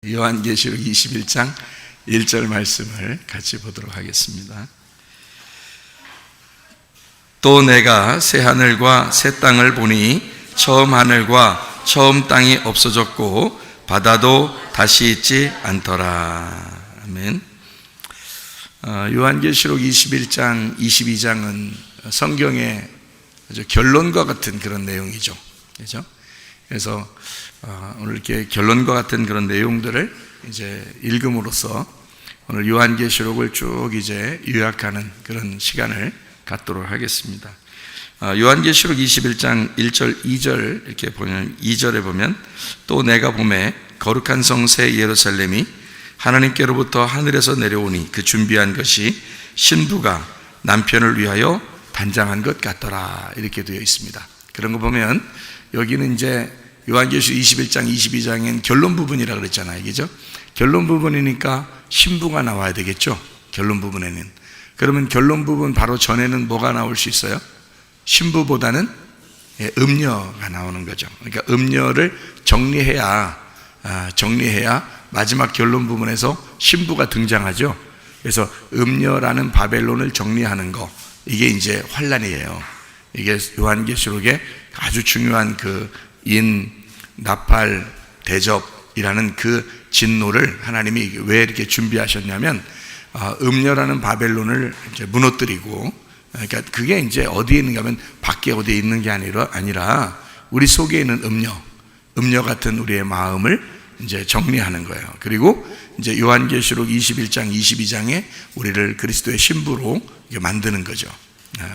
요한계시록 21장 1절 말씀을 같이 보도록 하겠습니다. 또 내가 새 하늘과 새 땅을 보니 처음 하늘과 처음 땅이 없어졌고 바다도 다시 있지 않더라. 아멘. 요한계시록 21장, 22장은 성경의 결론과 같은 그런 내용이죠. 그렇죠? 그래서 오늘 이렇게 결론과 같은 그런 내용들을 이제 읽음으로써 오늘 요한계시록을 쭉 이제 요약하는 그런 시간을 갖도록 하겠습니다. 요한계시록 21장 1절, 2절 이렇게 보면 2절에 보면 또 내가 보매 거룩한 성새 예루살렘이 하나님께로부터 하늘에서 내려오니 그 준비한 것이 신부가 남편을 위하여 단장한 것 같더라 이렇게 되어 있습니다. 그런 거 보면 여기는 이제 요한계시록 21장 22장엔 결론 부분이라고 그랬잖아요. 그죠? 결론 부분이니까 신부가 나와야 되겠죠. 결론 부분에는. 그러면 결론 부분 바로 전에는 뭐가 나올 수 있어요? 신부보다는 음녀가 나오는 거죠. 그러니까 음녀를 정리해야 마지막 결론 부분에서 신부가 등장하죠. 그래서 음녀라는 바벨론을 정리하는 거, 이게 이제 환란이에요. 이게 요한계시록의 아주 중요한 그 나팔, 대접이라는 그 진노를 하나님이 왜 이렇게 준비하셨냐면 음녀라는 바벨론을 이제 무너뜨리고, 그러니까 그게 이제 어디에 있는가 하면 밖에 어디에 있는 게 아니라 우리 속에 있는 음녀 같은 우리의 마음을 이제 정리하는 거예요. 그리고 이제 요한계시록 21장, 22장에 우리를 그리스도의 신부로 만드는 거죠.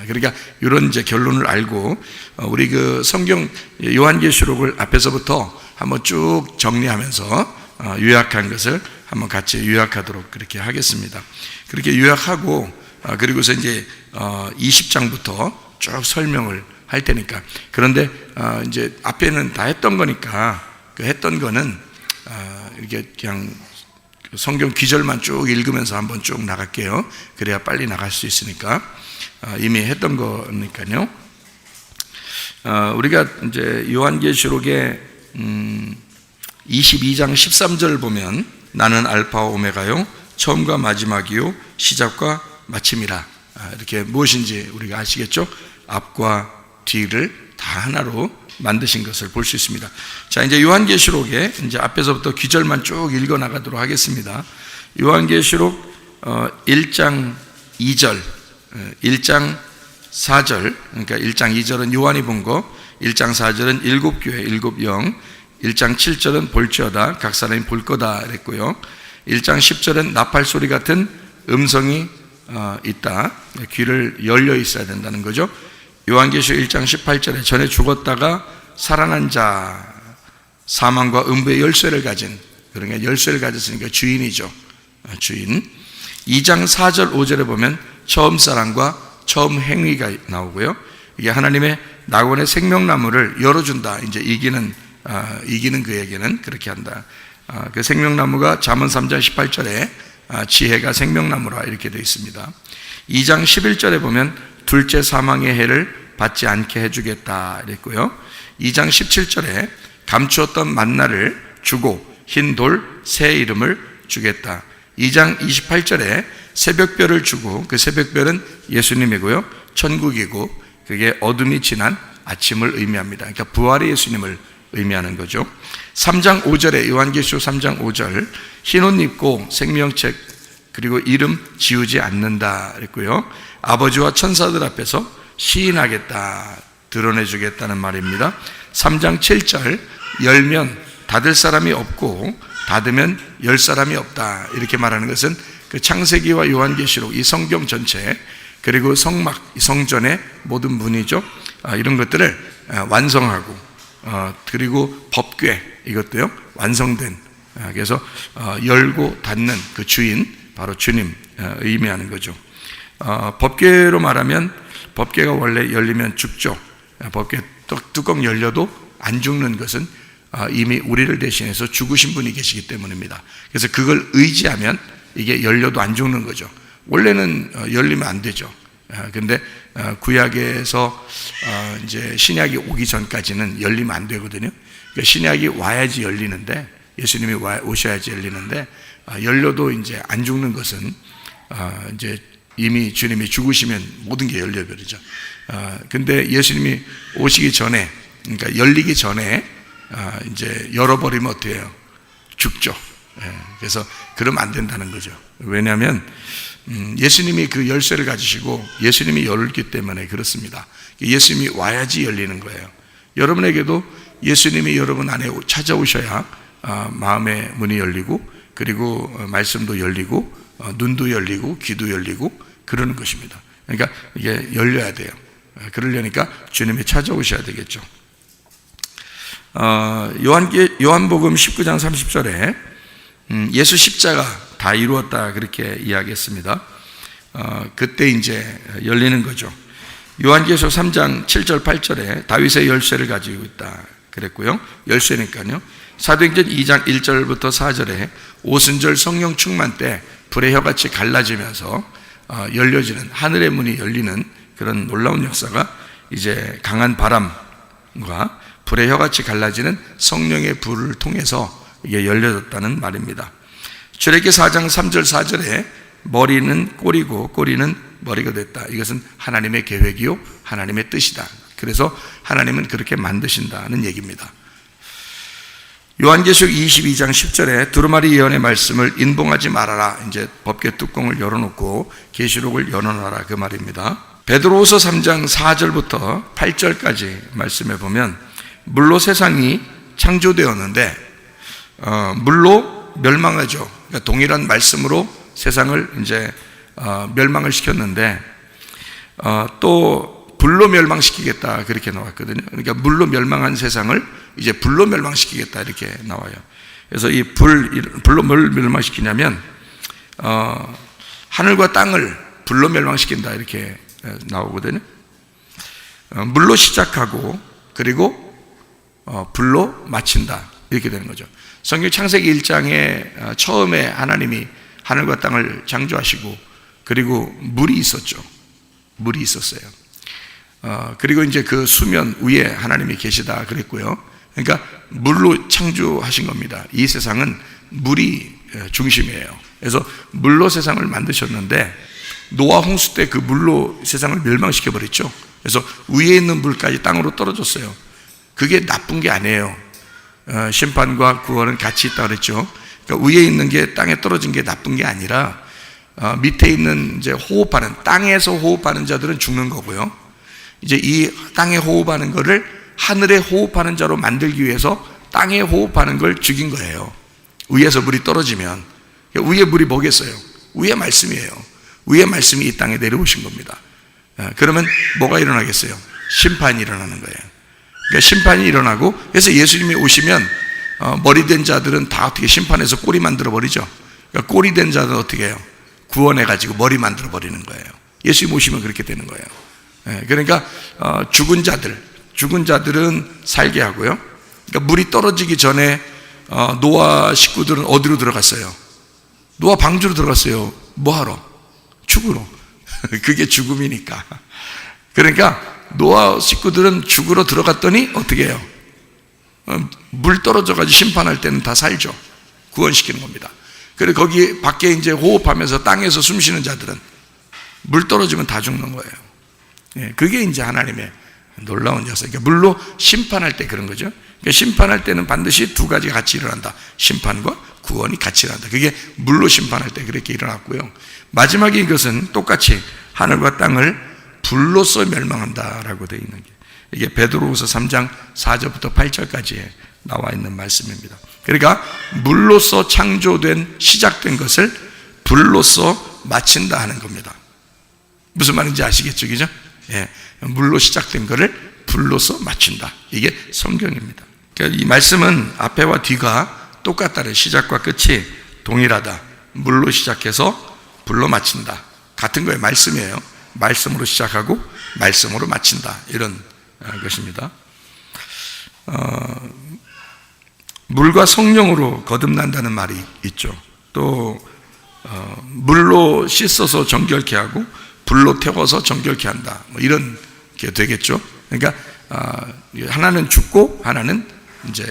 그러니까 이런 이제 결론을 알고 우리 그 성경 요한계시록을 앞에서부터 한번 쭉 정리하면서 요약한 것을 한번 같이 요약하도록 그렇게 하겠습니다. 그렇게 요약하고 그리고서 이제 20장부터 쭉 설명을 할 테니까. 그런데 이제 앞에는 다 했던 거니까 그 했던 거는 이렇게 그냥 성경 귀절만 쭉 읽으면서 한번 쭉 나갈게요. 그래야 빨리 나갈 수 있으니까. 이미 했던 거니까요. 우리가 이제 요한계시록의 22장 13절 보면 나는 알파와 오메가요 처음과 마지막이요 시작과 마침이라. 이렇게 무엇인지 우리가 아시겠죠? 앞과 뒤를 다 하나로 만드신 것을 볼 수 있습니다. 자, 이제 요한계시록에 이제 앞에서부터 귀절만 쭉 읽어 나가도록 하겠습니다. 요한계시록 1장 2절, 1장 4절, 그러니까 1장 2절은 요한이 본 거, 1장 4절은 일곱 교회, 일곱 영, 1장 7절은 볼지어다, 각 사람이 볼 거다 그랬고요. 1장 10절은 나팔 소리 같은 음성이 있다. 귀를 열려 있어야 된다는 거죠. 요한계시록 1장 18절에 전에 죽었다가 살아난 자, 사망과 음부의 열쇠를 가진, 그러니까 열쇠를 가졌으니까 주인이죠. 주인. 2장 4절 5절에 보면 처음 사랑과 처음 행위가 나오고요. 이게 하나님의 낙원의 생명나무를 열어준다. 이제 이기는 그에게는 그렇게 한다. 그 생명나무가 잠언 3장 18절에 지혜가 생명나무라 이렇게 되어 있습니다. 2장 11절에 보면 둘째 사망의 해를 받지 않게 해주겠다 이랬고요. 2장 17절에 감추었던 만나를 주고 흰 돌 새 이름을 주겠다. 2장 28절에 새벽별을 주고 그 새벽별은 예수님이고요. 천국이고 그게 어둠이 지난 아침을 의미합니다. 그러니까 부활의 예수님을 의미하는 거죠. 3장 5절에 요한계시록 3장 5절 흰 옷 입고 생명책 그리고 이름 지우지 않는다 그랬고요. 아버지와 천사들 앞에서 시인하겠다, 드러내주겠다는 말입니다. 3장 7절 열면 닫을 사람이 없고 닫으면 열 사람이 없다 이렇게 말하는 것은 그 창세기와 요한계시록 이 성경 전체 그리고 성막, 성전의 모든 문이죠. 이런 것들을 완성하고 그리고 법궤 이것도요 완성된 그래서 열고 닫는 그 주인 바로 주님 의미하는 거죠. 법궤로 말하면 법궤가 원래 열리면 죽죠. 법궤 뚜껑 열려도 안 죽는 것은 이미 우리를 대신해서 죽으신 분이 계시기 때문입니다. 그래서 그걸 의지하면 이게 열려도 안 죽는 거죠. 원래는 열리면 안 되죠. 근데 구약에서 이제 신약이 오기 전까지는 열리면 안 되거든요. 그러니까 신약이 와야지 열리는데 예수님이 오셔야지 열리는데, 열려도 이제 안 죽는 것은 이제 이미 주님이 죽으시면 모든 게 열려버리죠. 근데 예수님이 오시기 전에, 그러니까 열리기 전에 이제 열어버리면 어떻게 해요? 죽죠. 그래서 그러면 안 된다는 거죠. 왜냐하면 예수님이 그 열쇠를 가지시고 예수님이 열기 때문에 그렇습니다. 예수님이 와야지 열리는 거예요. 여러분에게도 예수님이 여러분 안에 찾아오셔야 마음의 문이 열리고, 그리고 말씀도 열리고, 눈도 열리고, 귀도 열리고 그러는 것입니다. 그러니까 이게 열려야 돼요. 그러려니까 주님이 찾아오셔야 되겠죠. 요한복음 19장 30절에 예수 십자가 다 이루었다 그렇게 이야기했습니다. 그때 이제 열리는 거죠. 요한계시록 3장 7절 8절에 다윗의 열쇠를 가지고 있다 그랬고요. 열쇠니까요. 사도행전 2장 1절부터 4절에 오순절 성령 충만 때 불의 혀같이 갈라지면서 열려지는, 하늘의 문이 열리는 그런 놀라운 역사가 이제 강한 바람과 불의 혀같이 갈라지는 성령의 불을 통해서 이게 열려졌다는 말입니다. 출애굽기 4장 3절 4절에 머리는 꼬리고 꼬리는 머리가 됐다. 이것은 하나님의 계획이요 하나님의 뜻이다. 그래서 하나님은 그렇게 만드신다는 얘기입니다. 요한계시록 22장 10절에 두루마리 예언의 말씀을 인봉하지 말아라. 이제 법궤 뚜껑을 열어놓고 계시록을 열어놔라 그 말입니다. 베드로후서 3장 4절부터 8절까지 말씀해 보면 물로 세상이 창조되었는데 물로 멸망하죠. 그러니까 동일한 말씀으로 세상을 이제 멸망을 시켰는데 또 불로 멸망시키겠다 그렇게 나왔거든요. 그러니까 물로 멸망한 세상을 이제 불로 멸망시키겠다 이렇게 나와요. 그래서 이 불로 뭘 멸망시키냐면 하늘과 땅을 불로 멸망시킨다 이렇게 나오거든요. 물로 시작하고 그리고 불로 마친다 이렇게 되는 거죠. 성경 창세기 1장에 처음에 하나님이 하늘과 땅을 창조하시고 그리고 물이 있었죠. 물이 있었어요. 그리고 이제 그 수면 위에 하나님이 계시다 그랬고요. 그러니까 물로 창조하신 겁니다. 이 세상은 물이 중심이에요. 그래서 물로 세상을 만드셨는데 노아 홍수 때 그 물로 세상을 멸망시켜 버렸죠. 그래서 위에 있는 물까지 땅으로 떨어졌어요. 그게 나쁜 게 아니에요. 심판과 구원은 같이 있다 그랬죠. 그러니까 위에 있는 게 땅에 떨어진 게 나쁜 게 아니라 밑에 있는 이제 호흡하는, 땅에서 호흡하는 자들은 죽는 거고요. 이제 이 땅에 호흡하는 거를 하늘에 호흡하는 자로 만들기 위해서 땅에 호흡하는 걸 죽인 거예요. 위에서 물이 떨어지면. 위에 물이 뭐겠어요? 위에 말씀이에요. 위에 말씀이 이 땅에 내려오신 겁니다. 그러면 뭐가 일어나겠어요? 심판이 일어나는 거예요. 그러니까 심판이 일어나고, 그래서 예수님이 오시면 머리 된 자들은 다 어떻게 심판해서 꼬리 만들어 버리죠. 그러니까 꼬리 된 자들은 어떻게 해요? 구원해 가지고 머리 만들어 버리는 거예요. 예수님 오시면 그렇게 되는 거예요. 그러니까 죽은 자들은 살게 하고요. 그러니까 물이 떨어지기 전에 노아 식구들은 어디로 들어갔어요? 노아 방주로 들어갔어요. 뭐하러? 죽으러. 그게 죽음이니까. 그러니까 노아 식구들은 죽으러 들어갔더니 어떻게 해요? 물 떨어져가지고 심판할 때는 다 살죠. 구원시키는 겁니다. 그리고 거기 밖에 이제 호흡하면서 땅에서 숨 쉬는 자들은 물 떨어지면 다 죽는 거예요. 그게 이제 하나님의 놀라운 역사. 그러니까 물로 심판할 때 그런 거죠. 그러니까 심판할 때는 반드시 두 가지가 같이 일어난다. 심판과 구원이 같이 일어난다. 그게 물로 심판할 때 그렇게 일어났고요. 마지막에 이것은 똑같이 하늘과 땅을 불로써 멸망한다라고 되어 있는 게, 이게 베드로후서 3장 4절부터 8절까지 나와 있는 말씀입니다. 그러니까 물로써 창조된, 시작된 것을 불로써 마친다 하는 겁니다. 무슨 말인지 아시겠죠? 그죠? 물로 시작된 것을 불로써 마친다. 이게 성경입니다. 그러니까 이 말씀은 앞에와 뒤가 똑같다는, 시작과 끝이 동일하다. 물로 시작해서 불로 마친다. 같은 거예요. 말씀이에요. 말씀으로 시작하고 말씀으로 마친다. 이런 것입니다. 물과 성령으로 거듭난다는 말이 있죠. 또 물로 씻어서 정결케 하고 불로 태워서 정결케 한다. 뭐 이런 게 되겠죠. 그러니까 하나는 죽고 하나는 이제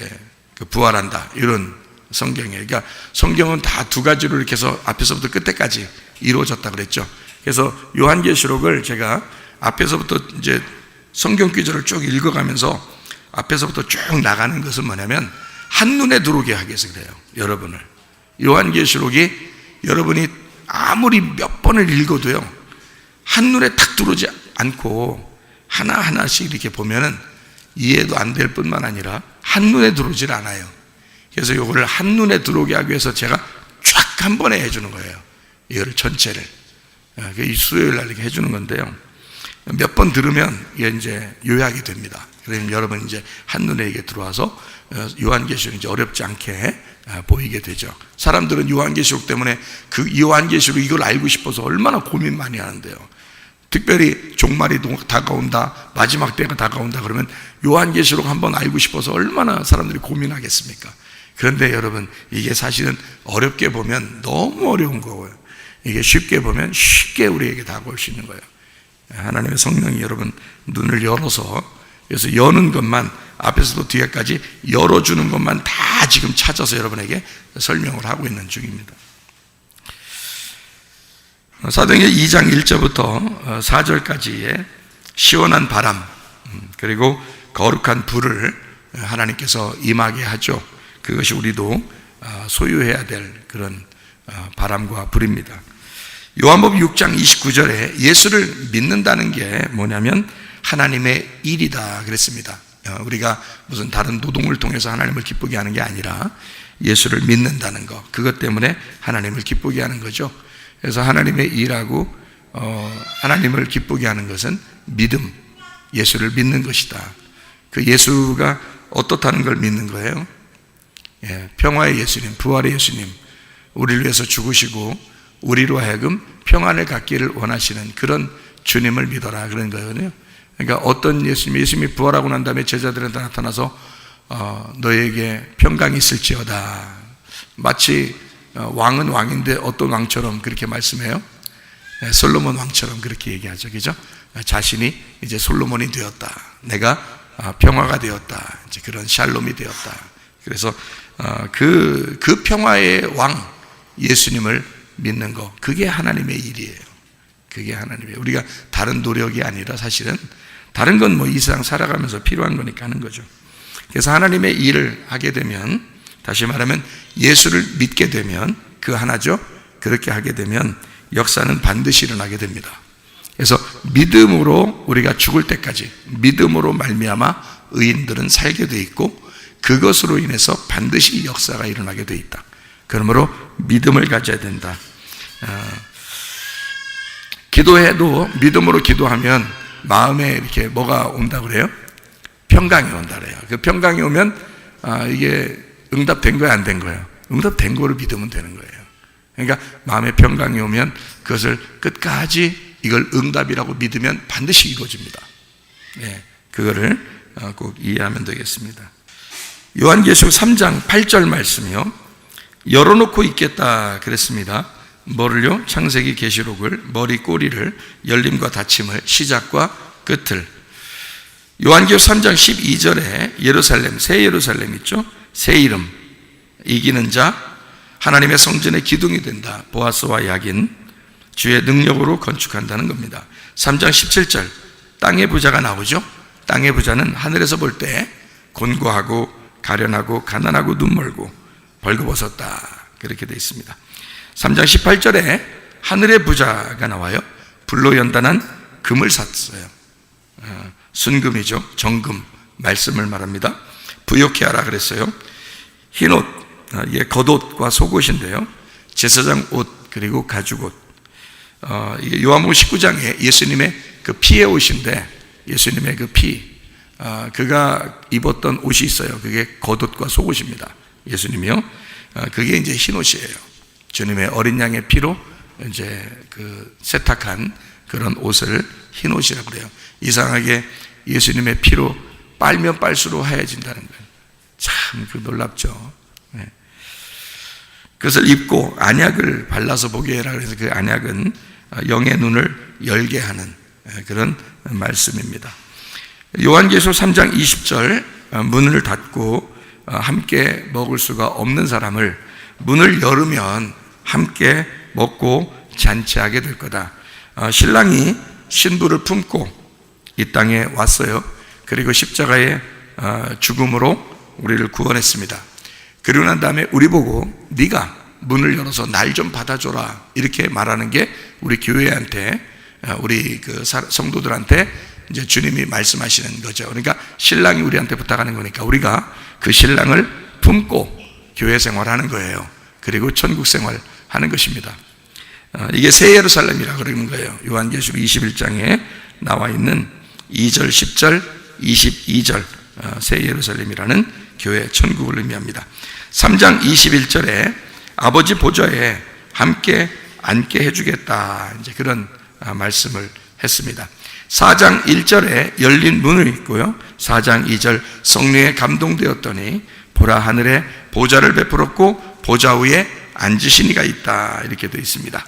부활한다. 이런 성경에. 그러니까 성경은 다 두 가지로 이렇게 해서 앞에서부터 끝에까지 이루어졌다 그랬죠. 그래서 요한계시록을 제가 앞에서부터 이제 성경 구절을 쭉 읽어가면서 앞에서부터 쭉 나가는 것은 뭐냐면 한눈에 들어오게 하기 위해서 그래요. 여러분을. 요한계시록이 여러분이 아무리 몇 번을 읽어도요, 한눈에 탁 들어오지 않고 하나하나씩 이렇게 보면은 이해도 안 될 뿐만 아니라 한눈에 들어오질 않아요. 그래서 요거를 한눈에 들어오게 하기 위해서 제가 쫙 한 번에 해주는 거예요. 이거를 전체를. 이 수요일 날 이렇게 해주는 건데요. 몇 번 들으면 이게 이제 요약이 됩니다. 그러면 여러분 이제 한눈에 이게 들어와서 요한계시록이 이제 어렵지 않게 보이게 되죠. 사람들은 요한계시록 때문에 그 요한계시록 이걸 알고 싶어서 얼마나 고민 많이 하는데요. 특별히 종말이 다가온다, 마지막 때가 다가온다 그러면 요한계시록 한번 알고 싶어서 얼마나 사람들이 고민하겠습니까? 그런데 여러분, 이게 사실은 어렵게 보면 너무 어려운 거고요. 이게 쉽게 보면 쉽게 우리에게 다가올 수 있는 거예요. 하나님의 성령이 여러분 눈을 열어서, 그래서 여는 것만, 앞에서도 뒤에까지 열어주는 것만 다 지금 찾아서 여러분에게 설명을 하고 있는 중입니다. 사도행전 2장 1절부터 4절까지의 시원한 바람, 그리고 거룩한 불을 하나님께서 임하게 하죠. 그것이 우리도 소유해야 될 그런 바람과 불입니다. 요한복음 6장 29절에 예수를 믿는다는 게 뭐냐면 하나님의 일이다 그랬습니다. 우리가 무슨 다른 노동을 통해서 하나님을 기쁘게 하는 게 아니라 예수를 믿는다는 것, 그것 때문에 하나님을 기쁘게 하는 거죠. 그래서 하나님의 일하고 하나님을 기쁘게 하는 것은 믿음, 예수를 믿는 것이다. 그 예수가 어떻다는 걸 믿는 거예요? 평화의 예수님, 부활의 예수님, 우리를 위해서 죽으시고 우리로 하여금 평안을 갖기를 원하시는 그런 주님을 믿어라 그런 거거든요. 그러니까 어떤 예수님이 부활하고 난 다음에 제자들한테 나타나서 너에게 평강이 있을지어다. 마치 왕은 왕인데 어떤 왕처럼 그렇게 말씀해요? 솔로몬 왕처럼 그렇게 얘기하죠. 그죠? 자신이 이제 솔로몬이 되었다. 내가 평화가 되었다. 이제 그런 샬롬이 되었다. 그래서 그 평화의 왕 예수님을 믿는 거, 그게 하나님의 일이에요. 그게 하나님의, 우리가 다른 노력이 아니라 사실은 다른 건 뭐 이 세상 살아가면서 필요한 거니까 하는 거죠. 그래서 하나님의 일을 하게 되면, 다시 말하면 예수를 믿게 되면 그 하나죠. 그렇게 하게 되면 역사는 반드시 일어나게 됩니다. 그래서 믿음으로 우리가 죽을 때까지 믿음으로 말미암아 의인들은 살게 돼 있고, 그것으로 인해서 반드시 역사가 일어나게 돼 있다. 그러므로 믿음을 가져야 된다. 기도해도 믿음으로 기도하면 마음에 이렇게 뭐가 온다 그래요? 평강이 온다 그래요. 그 평강이 오면 이게 응답된 거야, 안 된 거예요? 응답된 거를 믿으면 되는 거예요. 그러니까 마음에 평강이 오면 그것을 끝까지 이걸 응답이라고 믿으면 반드시 이루어집니다. 그거를 꼭 이해하면 되겠습니다. 요한계시록 3장 8절 말씀이요, 열어놓고 있겠다 그랬습니다. 뭐를요? 창세기 계시록을, 머리 꼬리를, 열림과 닫힘을, 시작과 끝을. 요한계시록 3장 12절에 예루살렘, 새 예루살렘 있죠? 새 이름, 이기는 자, 하나님의 성전의 기둥이 된다. 보아스와 야긴, 주의 능력으로 건축한다는 겁니다. 3장 17절 땅의 부자가 나오죠. 땅의 부자는 하늘에서 볼 때 곤고하고 가련하고 가난하고 눈멀고 벌거벗었다 그렇게 되어 있습니다. 3장 18절에 하늘의 부자가 나와요. 불로 연단한 금을 샀어요. 순금이죠. 정금, 말씀을 말합니다. 부욕해 하라 그랬어요. 흰옷, 이게 겉옷과 속옷인데요. 제사장 옷, 그리고 가죽옷. 요한복음 19장에 예수님의 그 피의 옷인데, 예수님의 그 피, 그가 입었던 옷이 있어요. 그게 겉옷과 속옷입니다. 예수님이요. 그게 이제 흰옷이에요. 주님의 어린 양의 피로 이제 그 세탁한 그런 옷을 흰옷이라고 그래요. 이상하게 예수님의 피로 빨면 빨수록 하얘진다는 거예요. 참 놀랍죠. 그것을 입고 안약을 발라서 보게 해라. 그래서 그 안약은 영의 눈을 열게 하는 그런 말씀입니다. 요한계시록 3장 20절 문을 닫고 함께 먹을 수가 없는 사람을 문을 열으면 함께 먹고 잔치하게 될 거다. 신랑이 신부를 품고 이 땅에 왔어요. 그리고 십자가의 죽음으로 우리를 구원했습니다. 그리고 난 다음에 우리 보고 네가 문을 열어서 날 좀 받아줘라 이렇게 말하는 게 우리 교회한테, 우리 그 성도들한테 이제 주님이 말씀하시는 거죠. 그러니까 신랑이 우리한테 부탁하는 거니까 우리가 그 신랑을 품고 교회 생활하는 거예요. 그리고 천국 생활하는 것입니다. 이게 새 예루살렘이라 그러는 거예요. 요한계시록 21장에 나와 있는 2절, 10절, 22절 새 예루살렘이라는 교회 천국을 의미합니다. 3장 21절에 아버지 보좌에 함께 앉게 해주겠다, 이제 그런 말씀을 했습니다. 4장 1절에 열린 문을 있고요. 4장 2절 성령에 감동되었더니 보라 하늘에 보좌를 베풀었고 보좌 위에 앉으신 이가 있다, 이렇게 되어 있습니다.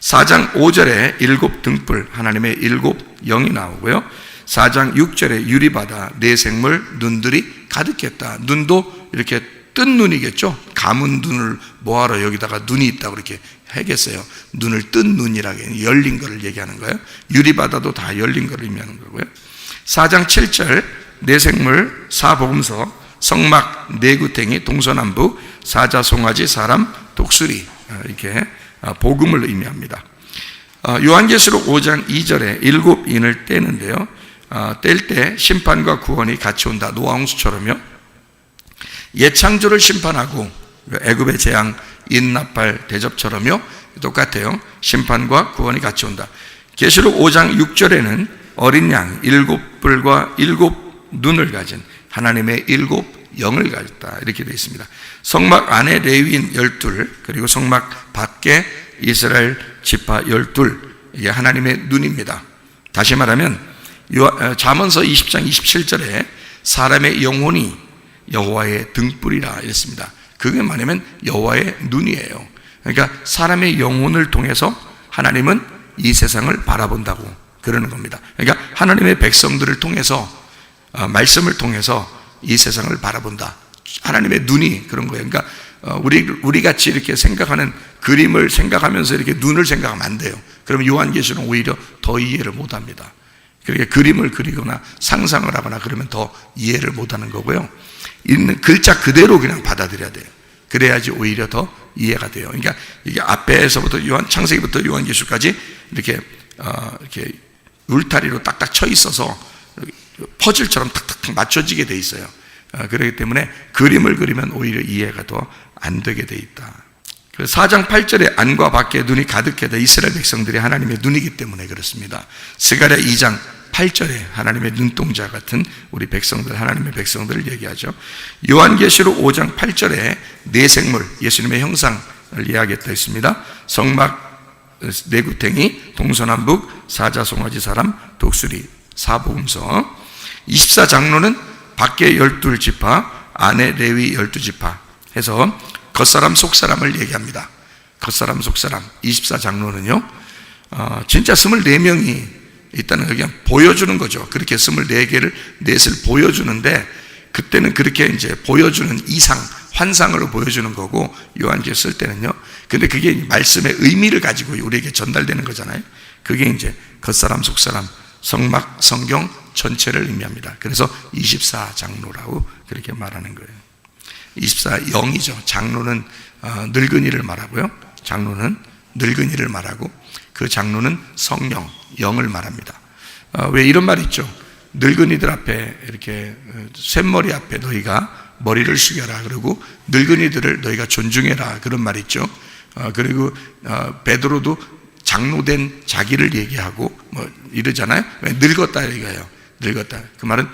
4장 5절에 일곱 등불, 하나님의 일곱 영이 나오고요. 4장 6절에 유리바다, 네 생물, 눈들이 가득했다. 눈도 이렇게 뜬 눈이겠죠. 감은 눈을 뭐하러 여기다가 눈이 있다고 이렇게 하겠어요. 눈을 뜬 눈이라고, 열린 것을 얘기하는 거예요. 유리바다도 다 열린 것을 의미하는 거고요. 4장 7절 네 생물, 사복음서, 성막, 네구탱이, 동서남북, 사자, 송아지, 사람, 독수리, 이렇게 복음을 의미합니다. 요한계시록 5장 2절에 일곱 인을 떼는데요. 뗄 때 심판과 구원이 같이 온다. 노아홍수처럼요. 옛창조를 심판하고 애굽의 재앙, 인나팔, 대접처럼요. 똑같아요. 심판과 구원이 같이 온다. 계시록 5장 6절에는 어린 양 일곱 뿔과 일곱 눈을 가진 하나님의 일곱 영을 가졌다, 이렇게 되어 있습니다. 성막 안에 레위인 12, 그리고 성막 밖에 이스라엘 지파 12, 이게 하나님의 눈입니다. 다시 말하면 잠언서 20장 27절에 사람의 영혼이 여호와의 등불이라 이랬습니다. 그게 뭐냐면 여호와의 눈이에요. 그러니까 사람의 영혼을 통해서 하나님은 이 세상을 바라본다고 그러는 겁니다. 그러니까 하나님의 백성들을 통해서, 말씀을 통해서 이 세상을 바라본다. 하나님의 눈이 그런 거예요. 그러니까 우리 같이 이렇게 생각하는 그림을 생각하면서 이렇게 눈을 생각하면 안 돼요. 그러면 요한계시록은 오히려 더 이해를 못합니다. 그러니까 그림을 그리거나 상상을 하거나 그러면 더 이해를 못하는 거고요. 있는 글자 그대로 그냥 받아들여야 돼요. 그래야지 오히려 더 이해가 돼요. 그러니까 이게 앞에서부터 창세기부터 요한계시록까지 이렇게 울타리로 딱딱 쳐 있어서 퍼즐처럼 탁탁탁 맞춰지게 돼 있어요. 그렇기 때문에 그림을 그리면 오히려 이해가 더 안 되게 돼 있다. 4장 8절에 안과 밖에 눈이 가득해다. 이스라엘 백성들이 하나님의 눈이기 때문에 그렇습니다. 스가랴 2장 8절에 하나님의 눈동자 같은 우리 백성들, 하나님의 백성들을 얘기하죠. 요한계시록 5장 8절에 네 생물, 예수님의 형상을 이야기했다 했습니다. 성막, 네구탱이, 동서남북, 사자, 송아지, 사람, 독수리, 사복음서. 24장로는 밖에 12지파, 안에 레위 12지파 해서 겉사람 속사람을 얘기합니다. 겉사람 속사람. 24장로는요 진짜 24명이 있다는 걸 그냥 보여주는 거죠. 그렇게 24개를 넷을 보여주는데, 그때는 그렇게 이제 보여주는 이상, 환상으로 보여주는 거고, 요한계시록 쓸 때는요. 근데 그게 말씀의 의미를 가지고 우리에게 전달되는 거잖아요. 그게 이제 겉사람 속사람, 성막, 성경 전체를 의미합니다. 그래서 24장로라고 그렇게 말하는 거예요. 24영이죠. 장로는 늙은이를 말하고요. 장로는 늙은이를 말하고, 그 장로는 성령, 영을 말합니다. 왜 이런 말이 있죠? 늙은이들 앞에 이렇게 쇳머리 앞에 너희가 머리를 숙여라, 그리고 늙은이들을 너희가 존중해라, 그런 말이 있죠. 그리고 베드로도 장로된 자기를 얘기하고 뭐 이러잖아요. 왜 늙었다 이거예요. 늙었다. 그 말은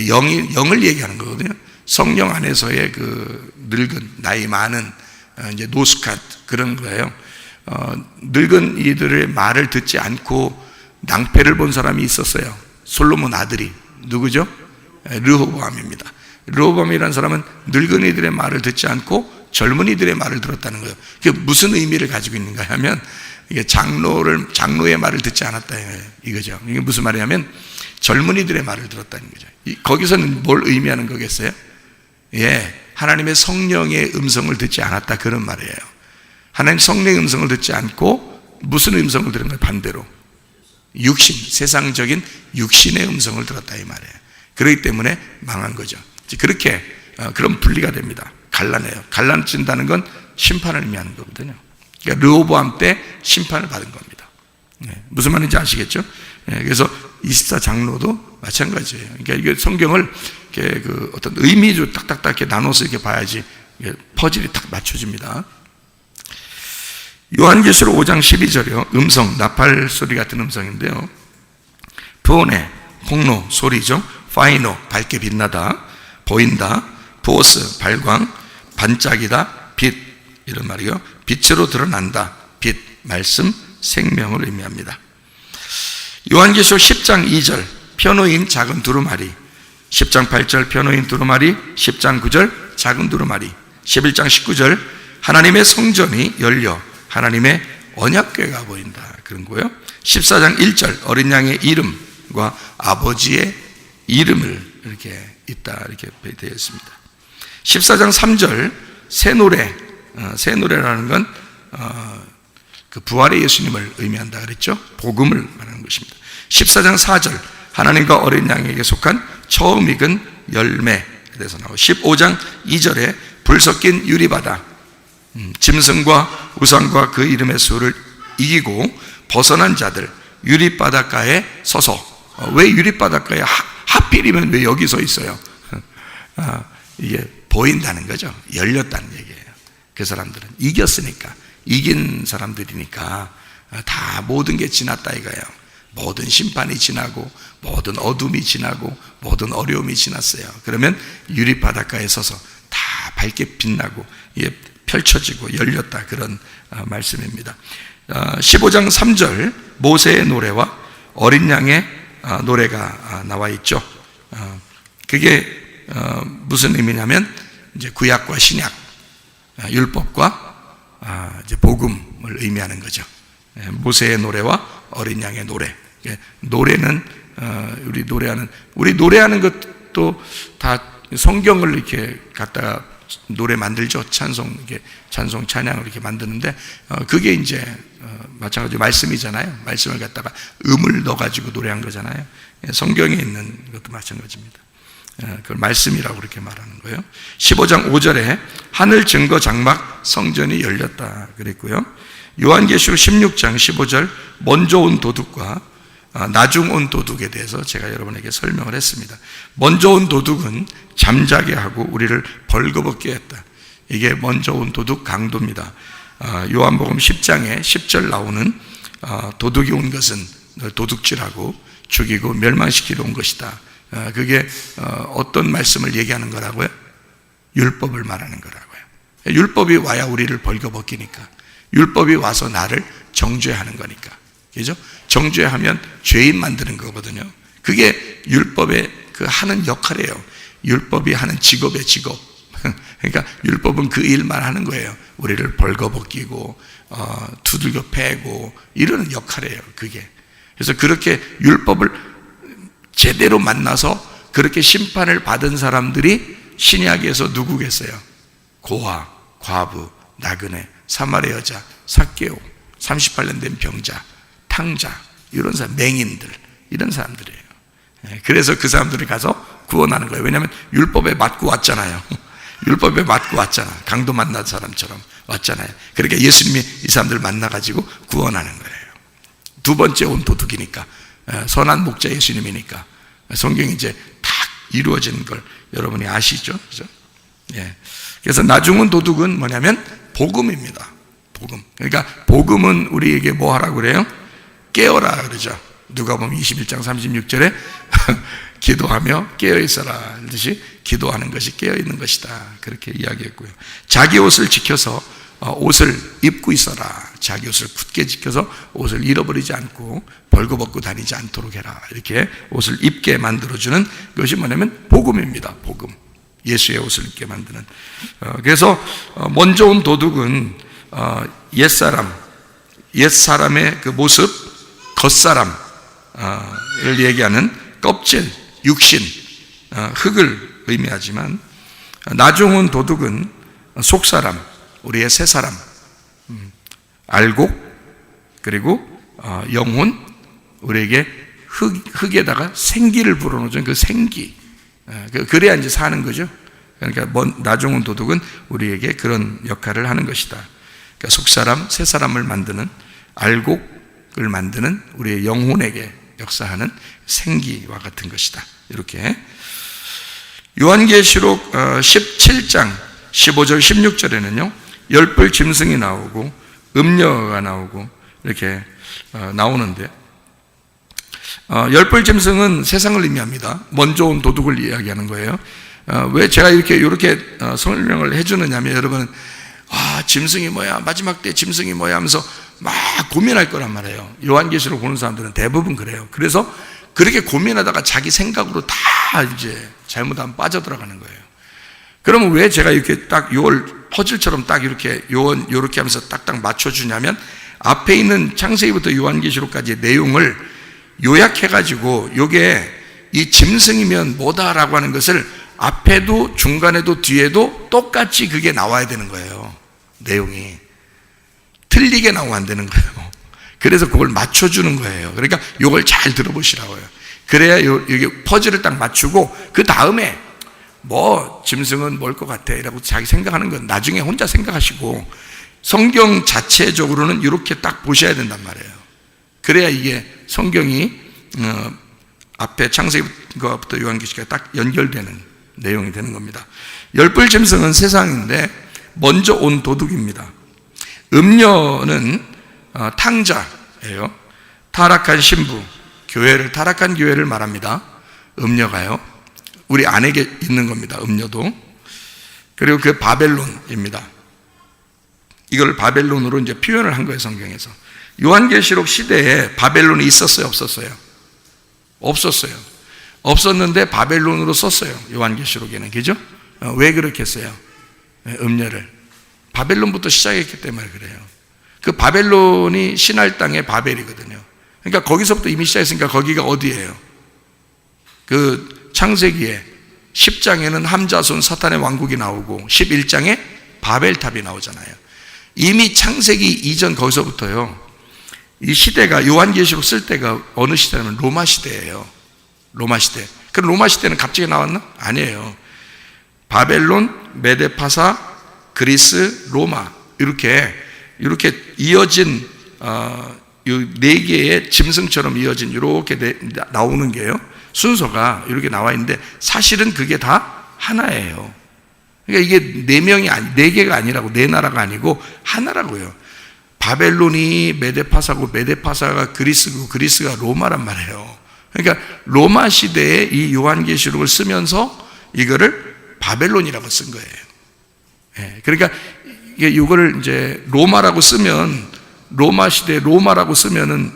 영을 얘기하는 거거든요. 성령 안에서의 그 늙은, 나이 많은 이제 노숙한 그런 거예요. 늙은 이들의 말을 듣지 않고 낭패를 본 사람이 있었어요. 솔로몬 아들이 누구죠? 르호보암입니다. 르호보암이라는 사람은 늙은이들의 말을 듣지 않고 젊은이들의 말을 들었다는 거예요. 그게 무슨 의미를 가지고 있는가 하면, 이게 장로의 말을 듣지 않았다 이거죠. 이게 무슨 말이냐면 젊은이들의 말을 들었다는 거죠. 거기서는 뭘 의미하는 거겠어요? 하나님의 성령의 음성을 듣지 않았다, 그런 말이에요. 하나님 성령의 음성을 듣지 않고 무슨 음성을 들은 거예요? 반대로 육신, 세상적인 육신의 음성을 들었다, 이 말이에요. 그렇기 때문에 망한 거죠. 그렇게 그런 분리가 됩니다. 갈라내요. 갈라진다는 건 심판을 의미하는 거거든요. 그러니까 르호보암 때 심판을 받은 겁니다. 무슨 말인지 아시겠죠? 그래서 24장로도 마찬가지예요. 그러니까 이게 성경을 이렇게 그 어떤 의미로 딱딱딱 이렇게 나눠서 이렇게 봐야지 퍼즐이 딱 맞춰집니다. 요한계시록 5장 12절이요. 음성, 나팔 소리 같은 음성인데요. 브오네, 폭로, 소리죠. 파이노, 밝게 빛나다, 보인다, 보스, 발광, 반짝이다, 빛, 이런 말이요. 빛으로 드러난다, 빛, 말씀, 생명을 의미합니다. 요한계시록 10장 2절, 편호인 작은 두루마리, 10장 8절 편호인 두루마리, 10장 9절 작은 두루마리, 11장 19절 하나님의 성전이 열려 하나님의 언약궤가 보인다, 그런 거예요. 14장 1절 어린 양의 이름과 아버지의 이름을 이렇게 있다, 이렇게 되어 있습니다. 14장 3절 새 노래, 새 노래라는 건 그 부활의 예수님을 의미한다 그랬죠. 복음을 말하는 것입니다. 14장 4절 하나님과 어린 양에게 속한 처음 익은 열매에 대해서 나오고, 15장 2절에 불 섞인 유리바다, 짐승과 우상과 그 이름의 수를 이기고 벗어난 자들 유리바닷가에 서서, 왜 유리바닷가에 하필이면 왜 여기 서 있어요? 이게 보인다는 거죠. 열렸다는 얘기예요. 그 사람들은 이겼으니까, 이긴 사람들이니까 다 모든 게 지났다 이거예요. 모든 심판이 지나고 모든 어둠이 지나고 모든 어려움이 지났어요. 그러면 유리바닷가에 서서 다 밝게 빛나고 펼쳐지고 열렸다, 그런 말씀입니다. 15장 3절 모세의 노래와 어린 양의 노래가 나와 있죠. 그게 무슨 의미냐면 이제 구약과 신약, 율법과 이제 복음을 의미하는 거죠. 모세의 노래와 어린 양의 노래. 노래는 우리 노래하는 것도 다 성경을 이렇게 갖다가 노래 만들죠. 찬송, 이게 찬송 찬양을 이렇게 만드는데 그게 이제 마찬가지로 말씀이잖아요. 말씀을 갖다가 음을 넣어가지고 노래한 거잖아요. 성경에 있는 것도 마찬가지입니다. 그걸 말씀이라고 그렇게 말하는 거예요. 15장 5절에 하늘 증거 장막 성전이 열렸다 그랬고요. 요한계시록 16장 15절 먼저 온 도둑과 나중 온 도둑에 대해서 제가 여러분에게 설명을 했습니다. 먼저 온 도둑은 잠자게 하고 우리를 벌거벗게 했다. 이게 먼저 온 도둑 강도입니다. 요한복음 10장에 10절 나오는 도둑이 온 것은 도둑질하고 죽이고 멸망시키러 온 것이다. 그게 어떤 말씀을 얘기하는 거라고요? 율법을 말하는 거라고요. 율법이 와야 우리를 벌거벗기니까, 율법이 와서 나를 정죄하는 거니까, 그죠? 정죄하면 죄인 만드는 거거든요. 그게 율법의 그 하는 역할이에요. 율법이 하는 직업의 직업. 그러니까 율법은 그 일만 하는 거예요. 우리를 벌거벗기고 두들겨 패고 이러는 역할이에요, 그게. 그래서 그렇게 율법을 제대로 만나서 그렇게 심판을 받은 사람들이 신약에서 누구겠어요? 고아, 과부, 나그네, 사마리아 여자, 삭개오, 38년 된 병자, 탕자, 이런 사람, 맹인들, 이런 사람들이에요. 그래서 그 사람들이 가서 구원하는 거예요. 왜냐하면 율법에 맞고 왔잖아요. 율법에 맞고 왔잖아. 강도 만난 사람처럼 왔잖아요. 그러니까 예수님이 이 사람들 만나가지고 구원하는 거예요. 두 번째 온 도둑이니까, 선한 목자 예수님이니까 성경이 이제 다 이루어진 걸 여러분이 아시죠? 그죠? 예. 그래서 나중은 도둑은 뭐냐면 복음입니다. 복음. 그러니까 복음은 우리에게 뭐 하라고 그래요? 깨어라 그러죠. 누가복음 21장 36절에 기도하며 깨어 있어라 하듯이 기도하는 것이 깨어 있는 것이다, 그렇게 이야기했고요. 자기 옷을 지켜서 옷을 입고 있어라. 자기 옷을 굳게 지켜서 옷을 잃어버리지 않고 벌거벗고 다니지 않도록 해라. 이렇게 옷을 입게 만들어주는 것이 뭐냐면 복음입니다. 복음. 예수의 옷을 입게 만드는. 그래서 먼저 온 도둑은 옛사람의 그 모습, 겉사람을 얘기하는 껍질, 육신, 흙을 의미하지만 나중은 도둑은 속사람, 우리의 새사람, 알곡, 그리고 영혼, 우리에게 흙에다가 생기를 불어넣어준 그 생기, 그래야 이제 사는 거죠. 그러니까 나중은 도둑은 우리에게 그런 역할을 하는 것이다. 그러니까 속사람, 새사람을 만드는, 알곡을 만드는 우리의 영혼에게 역사하는 생기와 같은 것이다. 이렇게 요한계시록 17장 15절 16절에는요 열불 짐승이 나오고 음녀가 나오고 이렇게 나오는데, 열불 짐승은 세상을 의미합니다. 먼저 온 도둑을 이야기하는 거예요. 왜 제가 이렇게 설명을 해주느냐면, 여러분 짐승이 뭐야, 마지막 때 짐승이 뭐야 하면서 막 고민할 거란 말이에요. 요한계시록 보는 사람들은 대부분 그래요. 그래서 그렇게 고민하다가 자기 생각으로 다 이제 잘못하면 빠져들어가는 거예요. 그러면 왜 제가 이렇게 딱 요걸 퍼즐처럼 딱 이렇게 요렇게 하면서 딱딱 맞춰주냐면, 앞에 있는 창세기부터 요한계시록까지의 내용을 요약해가지고 요게 이 짐승이면 뭐다라고 하는 것을 앞에도 중간에도 뒤에도 똑같이 그게 나와야 되는 거예요. 내용이 틀리게 나오면 안 되는 거예요. 그래서 그걸 맞춰주는 거예요. 그러니까 요걸 잘 들어보시라고요. 그래야 여기 퍼즐을 딱 맞추고 그 다음에 뭐 짐승은 뭘 것 같아 이라고 자기 생각하는 건 나중에 혼자 생각하시고, 성경 자체적으로는 이렇게 딱 보셔야 된단 말이에요. 그래야 이게 성경이 앞에 창세기부터 요한계시록까지 딱 연결되는 내용이 되는 겁니다. 열불 짐승은 세상인데 먼저 온 도둑입니다. 음녀는 탕자예요. 타락한 신부, 타락한 교회를 말합니다. 음녀가요. 우리 안에 있는 겁니다. 음녀도. 그리고 그 바벨론입니다. 이걸 바벨론으로 이제 표현을 한 거예요, 성경에서. 요한계시록 시대에 바벨론이 있었어요, 없었어요? 없었어요. 없었는데 바벨론으로 썼어요, 요한계시록에는. 그죠? 왜 그렇게 했어요? 음녀를. 바벨론부터 시작했기 때문에 그래요. 그 바벨론이 신할 땅의 바벨이거든요. 그러니까 거기서부터 이미 시작했으니까 거기가 어디예요? 그 창세기에 10장에는 함자손 사탄의 왕국이 나오고 11장에 바벨탑이 나오잖아요. 이미 창세기 이전 거기서부터요, 이 시대가, 요한계시록 쓸 때가 어느 시대냐면 로마 시대예요. 로마 시대. 그럼 로마 시대는 갑자기 나왔나? 아니에요. 바벨론, 메데파사, 그리스, 로마, 이렇게 이어진 네 개의 짐승처럼 이어진 이렇게 나오는 게요, 순서가 이렇게 나와 있는데 사실은 그게 다 하나예요. 그러니까 이게 네 개가 아니라고, 네 나라가 아니고 하나라고요. 바벨론이 메데파사고 메데파사가 그리스고 그리스가 로마란 말이에요. 그러니까 로마 시대에 이 요한계시록을 쓰면서 이거를 바벨론이라고 쓴 거예요. 그러니까 이거를 이제 로마라고 쓰면, 로마 시대 로마라고 쓰면은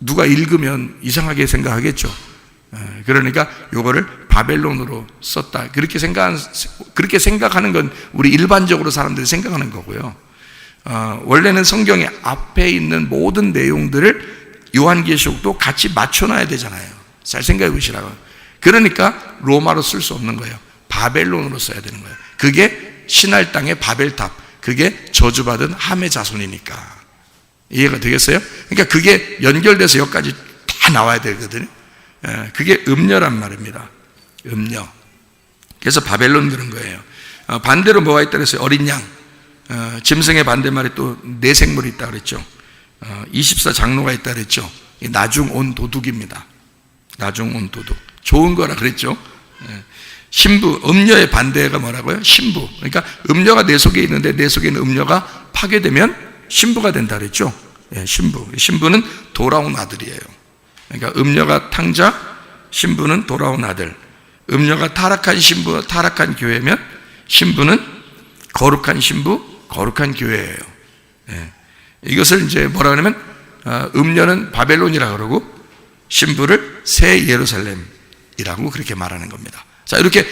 누가 읽으면 이상하게 생각하겠죠. 그러니까 이거를 바벨론으로 썼다, 그렇게 생각하는 건 우리 일반적으로 사람들이 생각하는 거고요. 원래는 성경의 앞에 있는 모든 내용들을 요한계시록도 같이 맞춰놔야 되잖아요. 잘 생각해 보시라고. 그러니까 로마로 쓸 수 없는 거예요. 바벨론으로 써야 되는 거예요. 그게 신할 땅의 바벨탑, 그게 저주받은 함의 자손이니까. 이해가 되겠어요? 그러니까 그게 연결돼서 여기까지 다 나와야 되거든요. 그게 음녀란 말입니다. 음녀. 그래서 바벨론 그런 거예요. 반대로 뭐가 있다 그랬어요? 어린 양. 짐승의 반대말에 또 내생물이 있다 그랬죠. 24장로가 있다 그랬죠. 나중 온 도둑입니다. 나중 온 도둑. 좋은 거라 그랬죠. 신부, 음녀의 반대가 뭐라고요? 신부. 그러니까 음녀가 내 속에 있는데 내 속에 있는 음녀가 파괴되면 신부가 된다 그랬죠. 신부. 신부는 돌아온 아들이에요. 그러니까 음녀가 탕자, 신부는 돌아온 아들. 음녀가 타락한 신부, 타락한 교회면 신부는 거룩한 신부, 거룩한 교회예요. 이것을 이제 뭐라 하냐면 음녀는 바벨론이라 그러고 신부를 새 예루살렘이라고 그렇게 말하는 겁니다. 자, 이렇게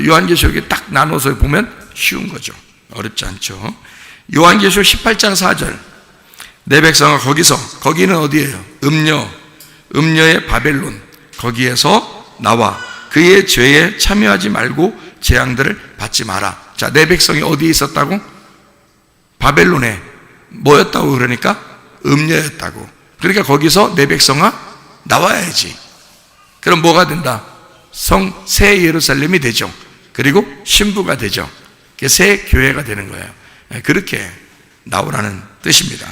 요한계시록에 딱 나눠서 보면 쉬운 거죠. 어렵지 않죠. 요한계시록 18장 4절. 내 백성아 거기는 어디예요? 음녀의 바벨론. 거기에서 나와 그의 죄에 참여하지 말고 재앙들을 받지 마라. 자, 내 백성이 어디에 있었다고? 바벨론에 뭐였다고? 그러니까 음녀였다고. 그러니까 거기서 내 백성아 나와야지. 그럼 뭐가 된다? 새 예루살렘이 되죠. 그리고 신부가 되죠. 새 교회가 되는 거예요. 그렇게 나오라는 뜻입니다.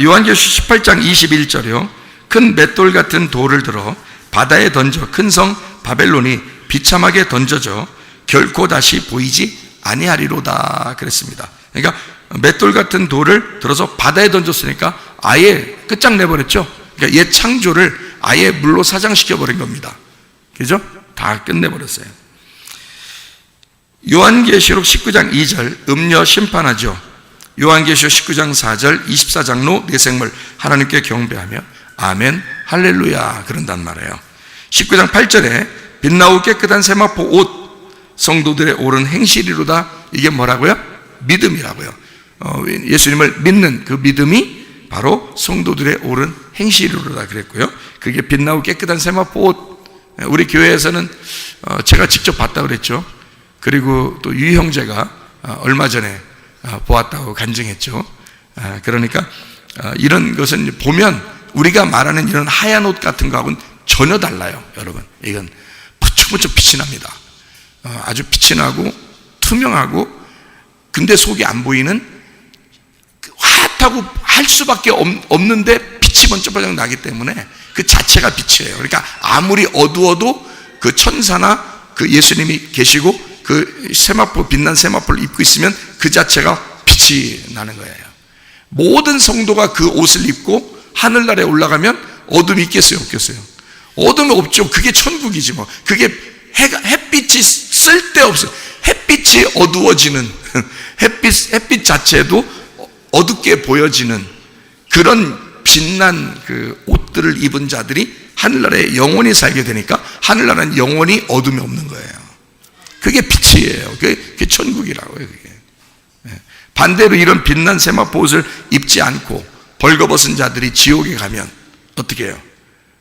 요한계시록 18장 21절이요. 큰 맷돌 같은 돌을 들어 바다에 던져 큰 성 바벨론이 비참하게 던져져 결코 다시 보이지 아니하리로다 그랬습니다. 그러니까 맷돌 같은 돌을 들어서 바다에 던졌으니까 아예 끝장내버렸죠. 그러니까 옛 창조를 아예 물로 사장시켜버린 겁니다. 그죠? 다 끝내버렸어요. 요한계시록 19장 2절 음녀 심판하죠. 요한계시록 19장 4절 24장로 내 생물 하나님께 경배하며 아멘 할렐루야 그런단 말이에요. 19장 8절에 빛나고 깨끗한 세마포 옷 성도들의 옳은 행실이로다. 이게 뭐라고요? 믿음이라고요. 예수님을 믿는 그 믿음이 바로 성도들의 옳은 행실이로다 그랬고요. 그게 빛나고 깨끗한 세마포 옷. 우리 교회에서는 제가 직접 봤다고 그랬죠. 그리고 또 유 형제가 얼마 전에 보았다고 간증했죠. 그러니까 이런 것은 보면 우리가 말하는 이런 하얀 옷 같은 거하고는 전혀 달라요. 여러분, 이건 부쩍부쩍 빛이 납니다. 아주 빛이 나고 투명하고, 근데 속이 안 보이는, 화하다고 할 수밖에 없는데 빛이 번쩍번쩍 나기 때문에 그 자체가 빛이에요. 그러니까 아무리 어두워도 그 천사나 그 예수님이 계시고 그 세마포, 빛난 세마포를 입고 있으면 그 자체가 빛이 나는 거예요. 모든 성도가 그 옷을 입고 하늘나라에 올라가면 어둠이 있겠어요, 없겠어요? 어둠이 없죠. 그게 천국이지 뭐. 그게 햇빛이 쓸데없어요. 햇빛이 어두워지는, 햇빛 자체도 어둡게 보여지는 그런 빛난 그 옷들을 입은 자들이 하늘나라에 영원히 살게 되니까 하늘나라는 영원히 어둠이 없는 거예요. 그게 빛이에요. 그게 천국이라고요. 그게. 반대로 이런 빛난 세마포 옷을 입지 않고 벌거벗은 자들이 지옥에 가면 어떻게 해요?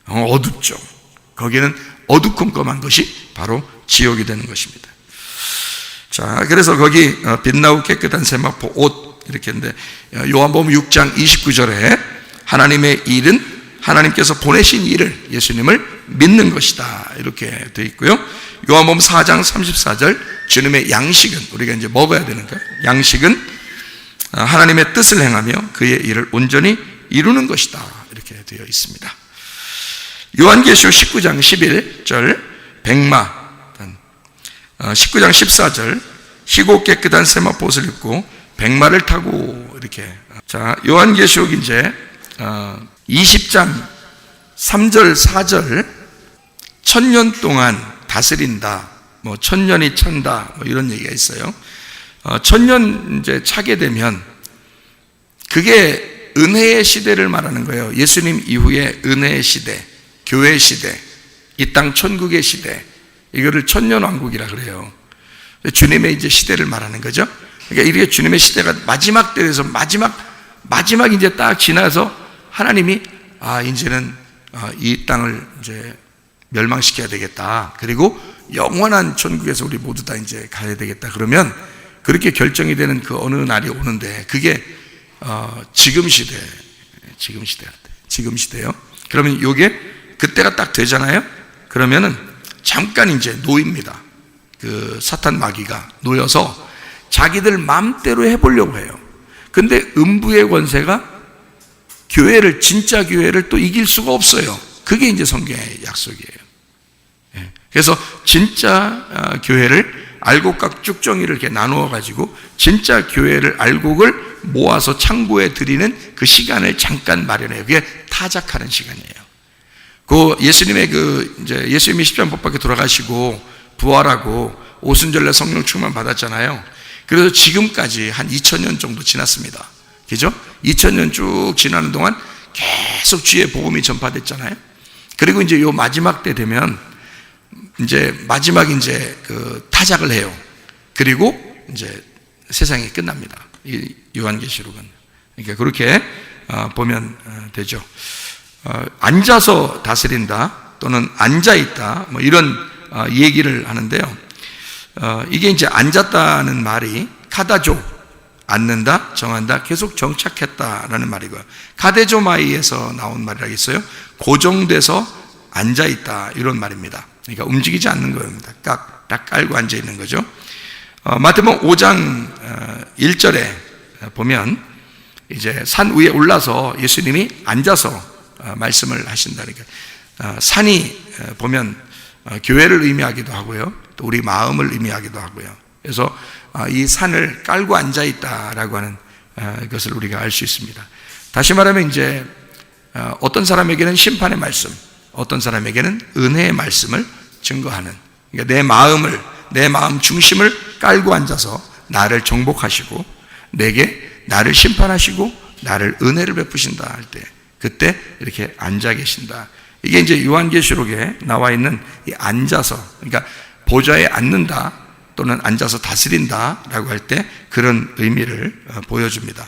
어둡죠. 거기는 어두컴컴한 것이 바로 지옥이 되는 것입니다. 자, 그래서 거기 빛나고 깨끗한 세마포 옷 이렇게 했는데, 요한복음 6장 29절에 하나님의 일은 하나님께서 보내신 일을, 예수님을 믿는 것이다 이렇게 되어 있고요. 요한복음 4장 34절 주님의 양식은, 우리가 이제 먹어야 되는 거예요. 양식은 하나님의 뜻을 행하며 그의 일을 온전히 이루는 것이다 이렇게 되어 있습니다. 요한계시록 19장 11절 백마, 19장 14절 희고 깨끗한 세마포 옷을 입고 백마를 타고 이렇게. 자, 요한계시록 이제 20장 3절 4절 1000년 동안 다스린다, 뭐 1000년이 찬다, 뭐 이런 얘기가 있어요. 1000년 이제 차게 되면 그게 은혜의 시대를 말하는 거예요. 예수님 이후에 은혜의 시대, 교회 시대, 이 땅 천국의 시대, 이거를 천년왕국이라 그래요. 주님의 이제 시대를 말하는 거죠. 그러니까 이렇게 주님의 시대가 마지막 때에서 마지막 이제 딱 지나서 하나님이 이제는 이 땅을 이제 멸망시켜야 되겠다. 그리고 영원한 천국에서 우리 모두 다 이제 가야 되겠다. 그러면 그렇게 결정이 되는 그 어느 날이 오는데, 그게 지금 시대요. 그러면 요게 그때가 딱 되잖아요. 그러면은 잠깐 이제 놓입니다. 그 사탄 마귀가 놓여서 자기들 마음대로 해보려고 해요. 근데 음부의 권세가 교회를, 진짜 교회를 또 이길 수가 없어요. 그게 이제 성경의 약속이에요. 그래서 진짜 교회를 알곡과 쭉정이를 이렇게 나누어 가지고 진짜 교회를 알곡을 모아서 창고에 드리는 그 시간을 잠깐 마련해요. 그게 타작하는 시간이에요. 그 예수님의 이제 예수님이 십자가 못 박혀 돌아가시고 부활하고 오순절날 성령 충만 받았잖아요. 그래서 지금까지 한 2000년 정도 지났습니다. 그죠? 2000년 쭉 지나는 동안 계속 주의 복음이 전파됐잖아요. 그리고 이제 요 마지막 때 되면 이제 마지막 이제 그 타작을 해요. 그리고 이제 세상이 끝납니다. 이 요한계시록은. 그러니까 그렇게 보면 되죠. 앉아서 다스린다 또는 앉아 있다 뭐 이런 얘기를 하는데요. 이게 이제 앉았다는 말이 카다조, 앉는다, 정한다, 계속 정착했다라는 말이고요. 카데조마이에서 나온 말이라겠어요. 고정돼서 앉아있다, 이런 말입니다. 그러니까 움직이지 않는 겁니다. 딱 깔고 앉아있는 거죠. 마태복음 5장 1절에 보면 이제 산 위에 올라서 예수님이 앉아서 말씀을 하신다니까. 산이 보면 교회를 의미하기도 하고요, 또 우리 마음을 의미하기도 하고요. 그래서 이 산을 깔고 앉아 있다라고 하는 것을 우리가 알 수 있습니다. 다시 말하면 이제 어떤 사람에게는 심판의 말씀, 어떤 사람에게는 은혜의 말씀을 증거하는, 그러니까 내 마음 중심을 깔고 앉아서 나를 정복하시고 내게 나를 심판하시고 나를 은혜를 베푸신다 할 때, 그때 이렇게 앉아 계신다. 이게 이제 요한계시록에 나와 있는 이 앉아서, 그러니까 보좌에 앉는다 또는 앉아서 다스린다 라고 할 때 그런 의미를 보여줍니다.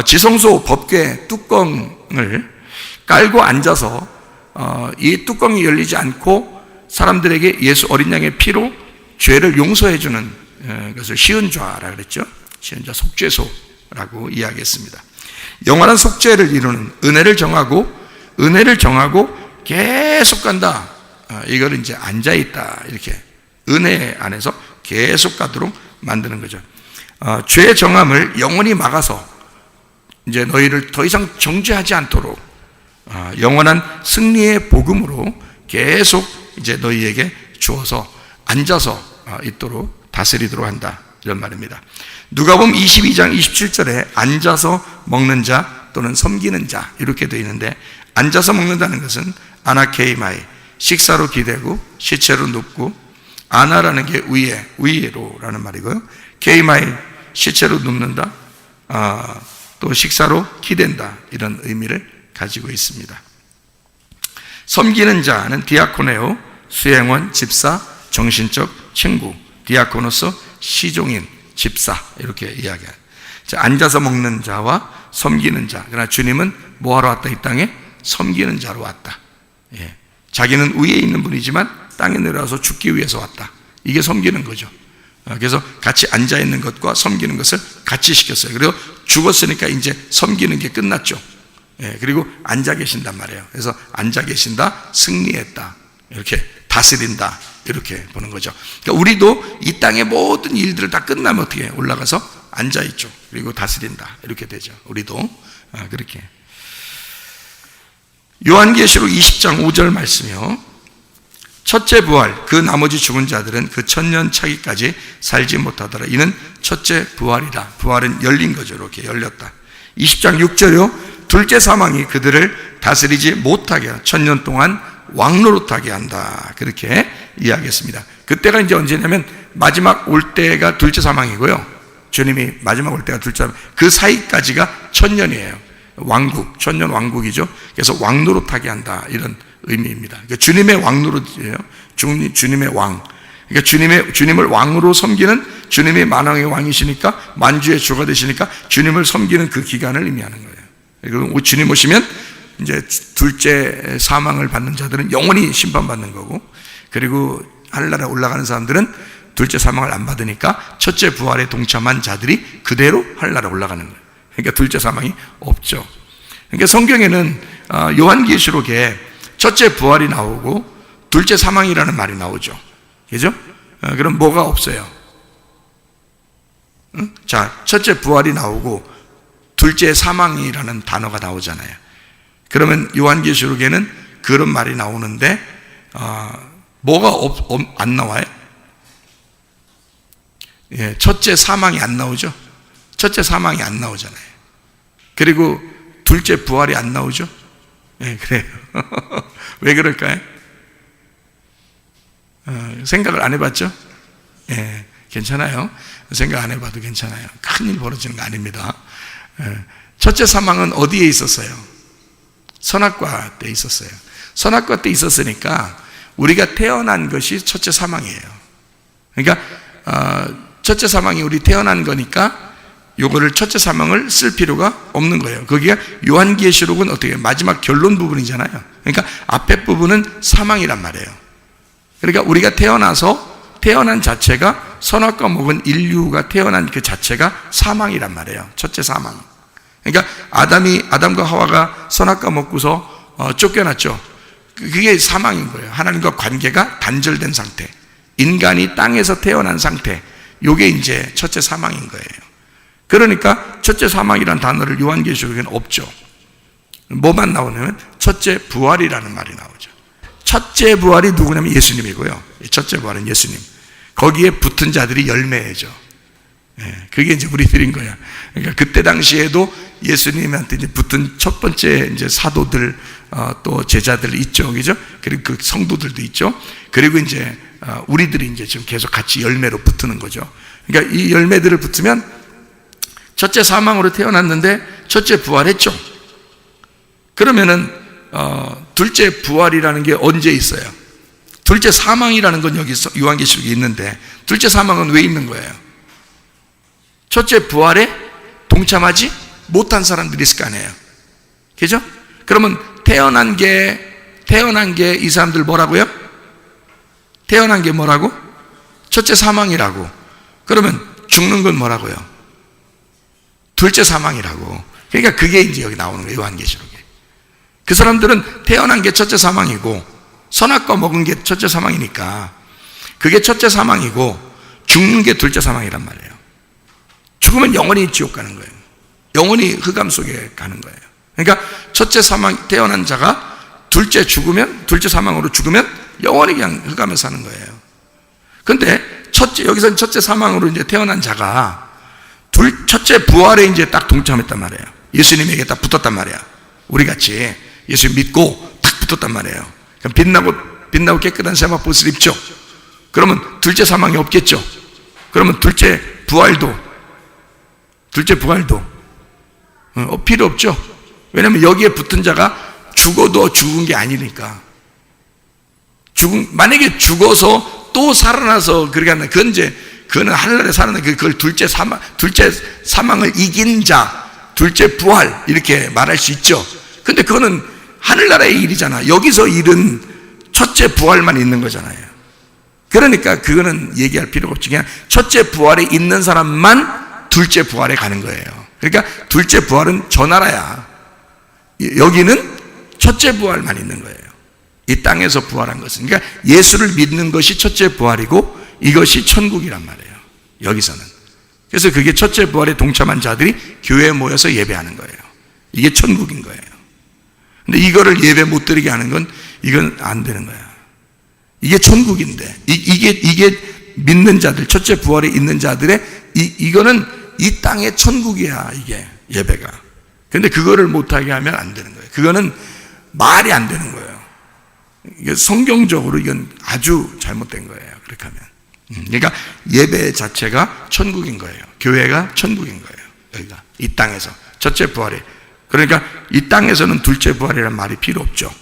지성소 법궤 뚜껑을 깔고 앉아서 이 뚜껑이 열리지 않고 사람들에게 예수 어린 양의 피로 죄를 용서해 주는 것을 시은좌라 그랬죠. 시은좌, 속죄소라고 이야기했습니다. 영원한 속죄를 이루는 은혜를 정하고 계속 간다. 이걸 이제 앉아있다, 이렇게 은혜 안에서 계속 가도록 만드는 거죠. 죄의 정함을 영원히 막아서 이제 너희를 더 이상 정죄하지 않도록 영원한 승리의 복음으로 계속 이제 너희에게 주어서 앉아서 있도록 다스리도록 한다, 이런 말입니다. 누가복음 22장 27절에 앉아서 먹는 자 또는 섬기는 자 이렇게 되어 있는데, 앉아서 먹는다는 것은 아나케이마이, 식사로 기대고 시체로 눕고, 아나라는 게 위로라는 말이고요, 케이마이, 시체로 눕는다, 또 식사로 기댄다, 이런 의미를 가지고 있습니다. 섬기는 자는 디아코네오, 수행원, 집사, 정신적 친구, 디아코노스, 시종인, 집사, 이렇게 이야기합니다. 앉아서 먹는 자와 섬기는 자. 그러나 주님은 뭐하러 왔다? 이 땅에 섬기는 자로 왔다. 자기는 위에 있는 분이지만 땅에 내려와서 죽기 위해서 왔다. 이게 섬기는 거죠. 그래서 같이 앉아있는 것과 섬기는 것을 같이 시켰어요. 그리고 죽었으니까 이제 섬기는 게 끝났죠. 그리고 앉아 계신단 말이에요. 그래서 앉아 계신다, 승리했다, 이렇게 다스린다, 이렇게 보는 거죠. 그러니까 우리도 이 땅의 모든 일들을 다 끝나면 어떻게 해요? 올라가서 앉아있죠. 그리고 다스린다, 이렇게 되죠. 우리도 그렇게. 요한계시록 20장 5절 말씀이요, 첫째 부활, 그 나머지 죽은 자들은 그 천년 차기까지 살지 못하더라. 이는 첫째 부활이라. 부활은 열린 거죠. 이렇게 열렸다. 20장 6절이요, 둘째 사망이 그들을 다스리지 못하게 하여 천년 동안 왕노릇하게 한다, 그렇게 이야기했습니다. 그때가 이제 언제냐면 마지막 올 때가 둘째 사망이고요, 주님이 마지막 올 때가 둘째 사망, 그 사이까지가 천년이에요. 왕국, 천년 왕국이죠. 그래서 왕노릇하게 한다, 이런 의미입니다. 그러니까 주님의 왕노릇이에요. 주님의 왕. 그러니까 주님을 왕으로 섬기는, 주님이 만왕의 왕이시니까, 만주의 주가 되시니까 주님을 섬기는 그 기간을 의미하는 거예요. 그리고 주님 오시면 이제 둘째 사망을 받는 자들은 영원히 심판받는 거고, 그리고 하늘나라에 올라가는 사람들은 둘째 사망을 안 받으니까 첫째 부활에 동참한 자들이 그대로 하늘나라에 올라가는 거예요. 그러니까 둘째 사망이 없죠. 그러니까 성경에는 요한계시록에 첫째 부활이 나오고 둘째 사망이라는 말이 나오죠. 그죠? 그럼 뭐가 없어요? 자, 첫째 부활이 나오고 둘째 사망이라는 단어가 나오잖아요. 그러면 요한계시록에는 그런 말이 나오는데 뭐가 안 나와요? 첫째 사망이 안 나오죠. 첫째 사망이 안 나오잖아요. 그리고 둘째 부활이 안 나오죠. 그래요. 왜 그럴까요? 생각을 안 해봤죠? 괜찮아요. 생각 안 해봐도 괜찮아요. 큰일 벌어지는 거 아닙니다. 첫째 사망은 어디에 있었어요? 선악과 때 있었어요. 선악과 때 있었으니까 우리가 태어난 것이 첫째 사망이에요. 그러니까 첫째 사망이 우리 태어난 거니까 요거를 첫째 사망을 쓸 필요가 없는 거예요. 거기가 요한계시록은 어떻게 마지막 결론 부분이잖아요. 그러니까 앞에 부분은 사망이란 말이에요. 그러니까 우리가 태어나서 태어난 자체가, 선악과 먹은 인류가 태어난 그 자체가 사망이란 말이에요. 첫째 사망. 그러니까 아담과 하와가 선악과 먹고서 쫓겨났죠. 그게 사망인 거예요. 하나님과 관계가 단절된 상태, 인간이 땅에서 태어난 상태, 이게 이제 첫째 사망인 거예요. 그러니까 첫째 사망이라는 단어를 요한계시록에는 없죠. 뭐만 나오냐면 첫째 부활이라는 말이 나오죠. 첫째 부활이 누구냐면 예수님이고요. 첫째 부활은 예수님. 거기에 붙은 자들이 열매죠. 그게 이제 우리들인 거야. 그러니까 그때 당시에도 예수님한테 이제 붙은 첫 번째 이제 사도들, 또 제자들 있죠, 그죠? 그리고 그 성도들도 있죠. 그리고 이제 우리들이 이제 지금 계속 같이 열매로 붙는 거죠. 그러니까 이 열매들을 붙으면 첫째 사망으로 태어났는데 첫째 부활했죠. 그러면은 둘째 부활이라는 게 언제 있어요? 둘째 사망이라는 건 여기 요한계시록에 있는데 둘째 사망은 왜 있는 거예요? 첫째 부활에 동참하지 못한 사람들이 있을 거 아니에요. 그죠? 그러면 태어난 게 이 사람들 뭐라고요? 태어난 게 뭐라고? 첫째 사망이라고. 그러면 죽는 건 뭐라고요? 둘째 사망이라고. 그러니까 그게 이제 여기 나오는 거예요, 요한계시록에. 그 사람들은 태어난 게 첫째 사망이고 선악과 먹은 게 첫째 사망이니까 그게 첫째 사망이고 죽는 게 둘째 사망이란 말이에요. 죽으면 영원히 지옥 가는 거예요. 영원히 흑암 속에 가는 거예요. 그러니까 첫째 사망 태어난 자가 둘째 사망으로 죽으면 영원히 그냥 흑암에 사는 거예요. 근데 여기서는 첫째 사망으로 이제 태어난 자가 첫째 부활에 이제 딱 동참했단 말이에요. 예수님에게 딱 붙었단 말이야. 우리 같이 예수 믿고 딱 붙었단 말이에요. 빛나고 깨끗한 세마포스를 입죠. 그러면 둘째 사망이 없겠죠. 그러면 둘째 부활도 필요 없죠. 왜냐하면 여기에 붙은 자가 죽어도 죽은 게 아니니까. 만약에 죽어서 또 살아나서 그렇게 한다. 그거는 하늘나라에 살아나. 그걸 둘째 사망을 이긴 자, 둘째 부활 이렇게 말할 수 있죠. 근데 그거는 하늘나라의 일이잖아. 여기서 일은 첫째 부활만 있는 거잖아요. 그러니까 그거는 얘기할 필요가 없지. 그냥 첫째 부활에 있는 사람만 둘째 부활에 가는 거예요. 그러니까 둘째 부활은 저 나라야. 여기는 첫째 부활만 있는 거예요. 이 땅에서 부활한 것은. 그러니까 예수를 믿는 것이 첫째 부활이고 이것이 천국이란 말이에요. 여기서는. 그래서 그게 첫째 부활에 동참한 자들이 교회에 모여서 예배하는 거예요. 이게 천국인 거예요. 근데 이거를 예배 못 드리게 하는 건 이건 안 되는 거야. 이게 천국인데 이게 믿는 자들, 첫째 부활에 있는 자들의 이거는 이 땅의 천국이야. 이게 예배가. 근데 그거를 못하게 하면 안 되는 거예요. 그거는 말이 안 되는 거예요. 이게 성경적으로 이건 아주 잘못된 거예요. 그렇게 하면. 그러니까 예배 자체가 천국인 거예요. 교회가 천국인 거예요. 여기가 이 땅에서 첫째 부활에. 그러니까 이 땅에서는 둘째 부활이라는 말이 필요 없죠.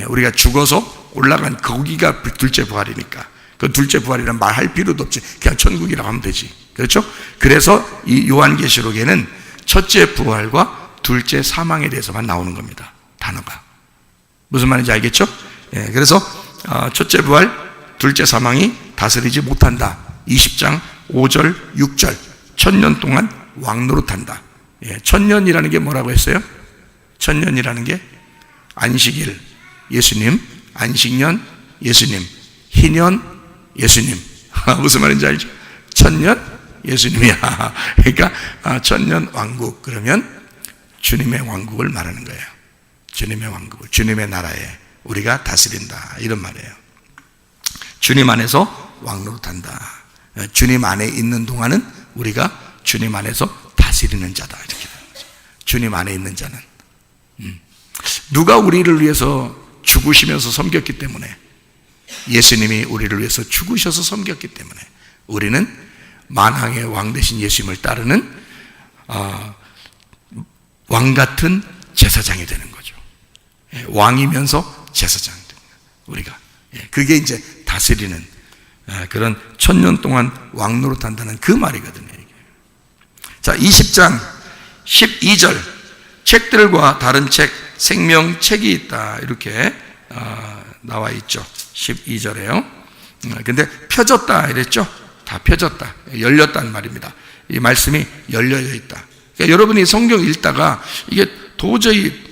우리가 죽어서 올라간 거기가 둘째 부활이니까 그 둘째 부활이라는 말 할 필요도 없지. 그냥 천국이라고 하면 되지. 그렇죠? 그래서 이 요한계시록에는 첫째 부활과 둘째 사망에 대해서만 나오는 겁니다. 단어가. 무슨 말인지 알겠죠? 그래서 첫째 부활, 둘째 사망이 다스리지 못한다. 20장 5절 6절 1000년 동안 왕노릇한다. 1000년이라는 게 뭐라고 했어요? 1000년이라는 게 안식일 예수님, 안식년 예수님, 희년 예수님. 무슨 말인지 알죠? 1000년 예수님이야. 그러니까 1000년 왕국. 그러면 주님의 왕국을 말하는 거예요. 주님의 왕국을, 주님의 나라에 우리가 다스린다, 이런 말이에요. 주님 안에서 왕노릇한다. 주님 안에 있는 동안은 우리가 주님 안에서 다스리는 자다, 이렇게 되는 거죠. 주님 안에 있는 자는. 누가 우리를 위해서 죽으시면서 섬겼기 때문에, 예수님이 우리를 위해서 죽으셔서 섬겼기 때문에 우리는 만왕의 왕 되신 예수님을 따르는 왕 같은 제사장이 되는 거죠. 왕이면서 제사장이 되는 거예요. 우리가. 그게 이제 다스리는 그런 1000년 동안 왕노릇한다는 그 말이거든요. 이게. 자, 20장 12절 책들과 다른 책, 생명책이 있다, 이렇게 나와 있죠. 12절에요. 근데 펴졌다 이랬죠? 다 펴졌다, 열렸다는 말입니다. 이 말씀이 열려져 있다. 그러니까 여러분이 성경 읽다가 이게 도저히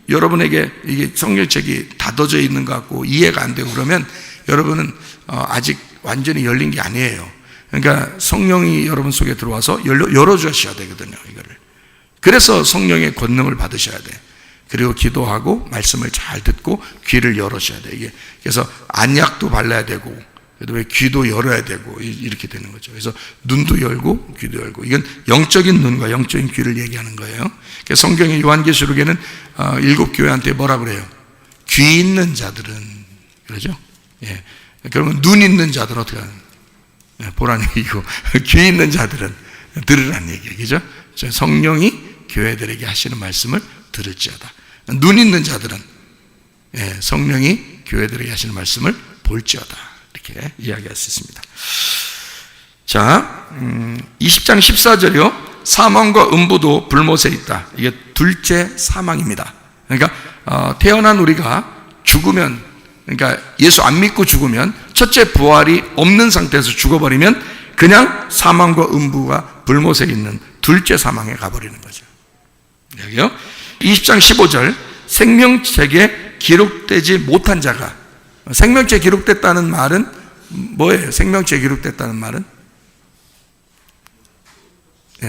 여러분에게 이게 성경책이 닫아져 있는 것 같고 이해가 안 되고 그러면 여러분은 아직 완전히 열린 게 아니에요. 그러니까 성령이 여러분 속에 들어와서 열어주셔야 되거든요, 이거를. 그래서 성령의 권능을 받으셔야 돼. 그리고 기도하고 말씀을 잘 듣고 귀를 열으셔야 돼. 이게 그래서 안약도 발라야 되고, 그다음에 귀도 열어야 되고 이렇게 되는 거죠. 그래서 눈도 열고 귀도 열고, 이건 영적인 눈과 영적인 귀를 얘기하는 거예요. 그래서 성경의 요한계시록에는 7교회한테 뭐라 그래요? 귀 있는 자들은, 그러죠? 예. 그러면 눈 있는 자들은 어떻게 하는? 보라는 얘기고, 귀 있는 자들은 들으라는 얘기예요. 그죠? 성령이 교회들에게 하시는 말씀을 들을지어다. 눈 있는 자들은 성령이 교회들에게 하시는 말씀을 볼지어다. 이렇게 이야기할 수 있습니다. 자, 20장 14절이요. 사망과 음부도 불못에 있다. 이게 둘째 사망입니다. 그러니까 태어난 우리가 죽으면, 그러니까 예수 안 믿고 죽으면, 첫째 부활이 없는 상태에서 죽어버리면 그냥 사망과 음부가 불못에 있는 둘째 사망에 가버리는 거죠. 여기요. 20장 15절, 생명책에 기록되지 못한 자가, 생명책에 기록됐다는 말은 뭐예요? 생명책에 기록됐다는 말은?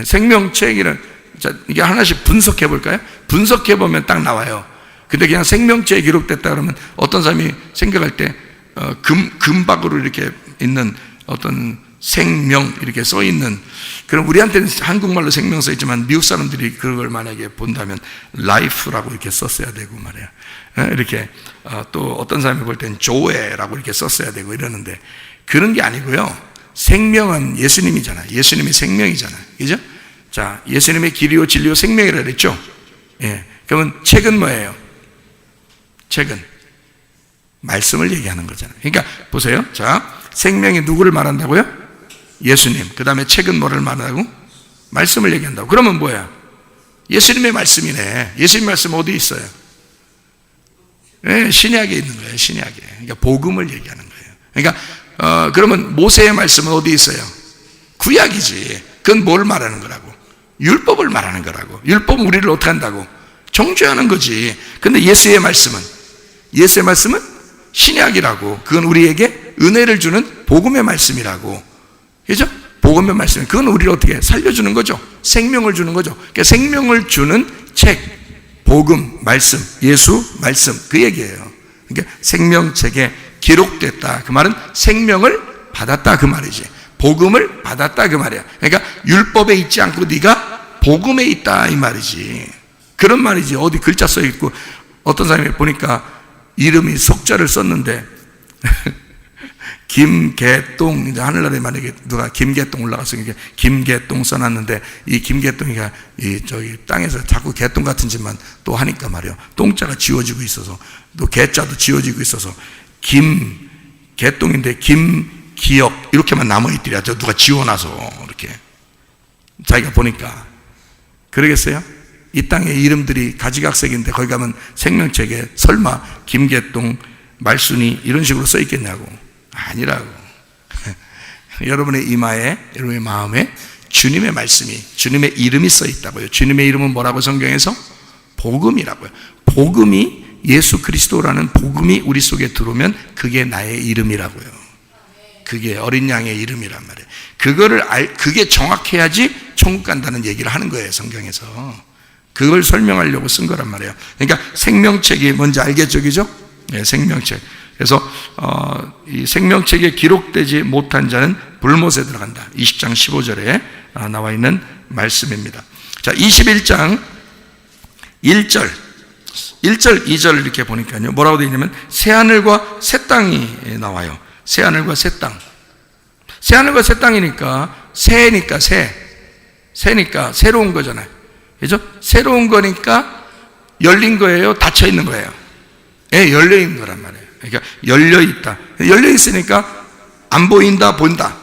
생명책이란, 자, 이게 하나씩 분석해 볼까요? 분석해 보면 딱 나와요. 근데 그냥 생명책에 기록됐다 그러면 어떤 사람이 생각할 때 금박으로 이렇게 있는 어떤 생명 이렇게 써 있는, 그럼 우리한테는 한국말로 생명 써 있지만 미국 사람들이 그걸 만약에 본다면 life라고 이렇게 썼어야 되고 말이에요. 이렇게 또 어떤 사람이 볼 땐 조에라고 이렇게 썼어야 되고 이러는데, 그런 게 아니고요. 생명은 예수님이잖아요. 예수님이 생명이잖아요. 그죠? 자, 예수님의 길이요 진리요 생명이라 그랬죠? 예. 그러면 책은 뭐예요? 책은 말씀을 얘기하는 거잖아요. 그러니까 보세요. 자, 생명이 누구를 말한다고요? 예수님. 그 다음에 책은 뭐를 말한다고? 말씀을 얘기한다고. 그러면 뭐야? 예수님의 말씀이네. 예수님 말씀 어디 있어요? 네, 신약에 있는 거예요. 신약에. 그러니까 복음을 얘기하는 거예요. 그러니까 그러면 모세의 말씀은 어디 있어요? 구약이지. 그건 뭘 말하는 거라고? 율법을 말하는 거라고. 율법은 우리를 어떻게 한다고? 정죄하는 거지. 근데 예수의 말씀은 신약이라고. 그건 우리에게 은혜를 주는 복음의 말씀이라고. 그죠? 복음의 말씀. 그건 우리를 어떻게 살려주는 거죠? 생명을 주는 거죠. 그러니까 생명을 주는 책, 복음, 말씀, 예수, 말씀. 그 얘기예요. 그러니까 생명책에 기록됐다. 그 말은 생명을 받았다. 그 말이지. 복음을 받았다. 그 말이야. 그러니까 율법에 있지 않고 네가 복음에 있다. 이 말이지. 그런 말이지. 어디 글자 써 있고, 어떤 사람이 보니까 이름이 석자를 썼는데 김개똥, 이제 하늘나라에 만약에 누가 김개똥 올라가서 김개똥 써놨는데, 이 김개똥이가 이 저기 땅에서 자꾸 개똥 같은 짓만 또 하니까 말이야. 똥자가 지워지고 있어서, 또 개자도 지워지고 있어서 개똥인데 김기억 이렇게만 남아있더라. 저 누가 지워놔서 이렇게. 자기가 보니까. 그러겠어요? 이 땅의 이름들이 가지각색인데 거기 가면 생명책에 설마 김개똥, 말순이 이런 식으로 써 있겠냐고. 아니라고. 여러분의 이마에, 여러분의 마음에 주님의 말씀이, 주님의 이름이 써 있다고요. 주님의 이름은 뭐라고 성경에서? 복음이라고요. 복음이, 예수 그리스도라는 복음이 우리 속에 들어오면 그게 나의 이름이라고요. 그게 어린 양의 이름이란 말이에요. 그게 정확해야지 천국 간다는 얘기를 하는 거예요, 성경에서. 그걸 설명하려고 쓴 거란 말이에요. 그러니까 생명책이 뭔지 알겠죠, 그죠? 네, 생명책. 그래서 이 생명책에 기록되지 못한 자는 불못에 들어간다. 20장 15절에 나와 있는 말씀입니다. 자, 21장 1절 2절 이렇게 보니까요, 뭐라고 되어 있냐면 새하늘과 새 땅이 나와요. 새하늘과 새 땅. 새하늘과 새 땅이니까 새니까 새로운 거잖아요. 그죠? 새로운 거니까 열린 거예요? 닫혀 있는 거예요? 예, 열려 있는 거란 말이에요. 그러니까 열려 있다. 열려 있으니까 안 보인다, 본다.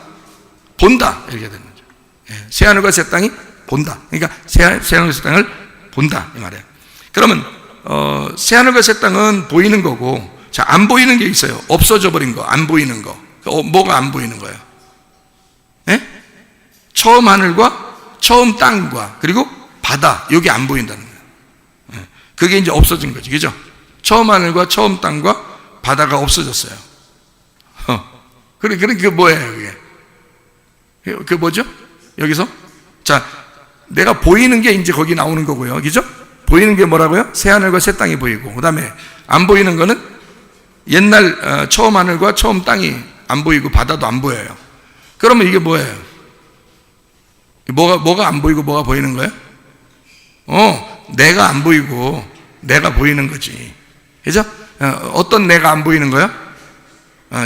이렇게 되는 거죠. 예, 새하늘과 새 땅이 본다. 그러니까 새하늘과 새 땅을 본다 이 말이에요. 그러면 새하늘과 새 땅은 보이는 거고, 자, 안 보이는 게 있어요. 없어져 버린 거, 안 보이는 거. 뭐가 안 보이는 거예요? 예? 처음 하늘과 처음 땅과 그리고 바다, 여기 안 보인다는 거예요. 예. 그게 이제 없어진 거지, 그죠? 처음 하늘과 처음 땅과 바다가 없어졌어요. 그게 뭐예요, 그게? 그게 뭐죠? 여기서? 자, 내가 보이는 게 이제 거기 나오는 거고요. 그죠? 보이는 게 뭐라고요? 새 하늘과 새 땅이 보이고, 그 다음에 안 보이는 거는 옛날, 처음 하늘과 처음 땅이 안 보이고, 바다도 안 보여요. 그러면 이게 뭐예요? 뭐가 안 보이고 뭐가 보이는 거예요? 내가 안 보이고 내가 보이는 거지. 그죠? 어떤 내가 안 보이는 거예요?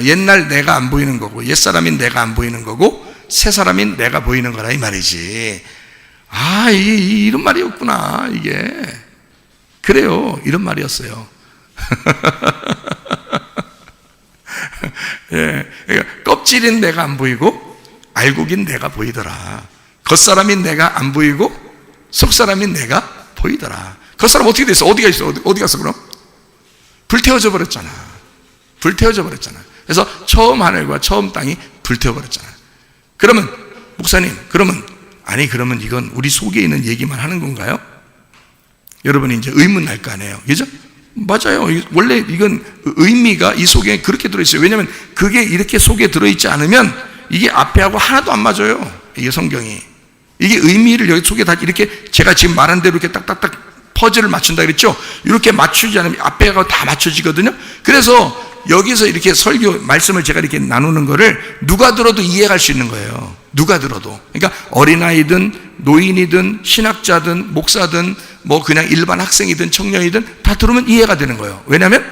옛날 내가 안 보이는 거고, 옛사람인 내가 안 보이는 거고, 새 사람인 내가 보이는 거라 이 말이지. 이게 이런 말이었구나, 이게. 그래요, 이런 말이었어요. 예, 그러니까 껍질인 내가 안 보이고 알곡인 내가 보이더라. 겉사람인 내가 안 보이고 속사람인 내가 보이더라. 겉사람 어떻게 됐어? 어디가 있어? 어디 갔어 그럼? 불태워져 버렸잖아. 불태워져 버렸잖아. 그래서 처음 하늘과 처음 땅이 불태워 버렸잖아. 그러면 목사님, 그러면 이건 우리 속에 있는 얘기만 하는 건가요? 여러분이 이제 의문 날 거 아니에요, 그죠? 맞아요. 원래 이건 의미가 이 속에 그렇게 들어있어요. 왜냐하면 그게 이렇게 속에 들어있지 않으면 이게 앞에하고 하나도 안 맞아요. 이게 성경이. 이게 의미를 여기 속에 다 이렇게 제가 지금 말한 대로 이렇게 딱딱딱 퍼즐을 맞춘다 그랬죠? 이렇게 맞추지 않으면 앞에하고 다 맞춰지거든요. 그래서 여기서 이렇게 설교 말씀을 제가 이렇게 나누는 거를 누가 들어도 이해할 수 있는 거예요. 누가 들어도. 그러니까 어린아이든 노인이든 신학자든 목사든 뭐 그냥 일반 학생이든 청년이든 다 들으면 이해가 되는 거예요. 왜냐하면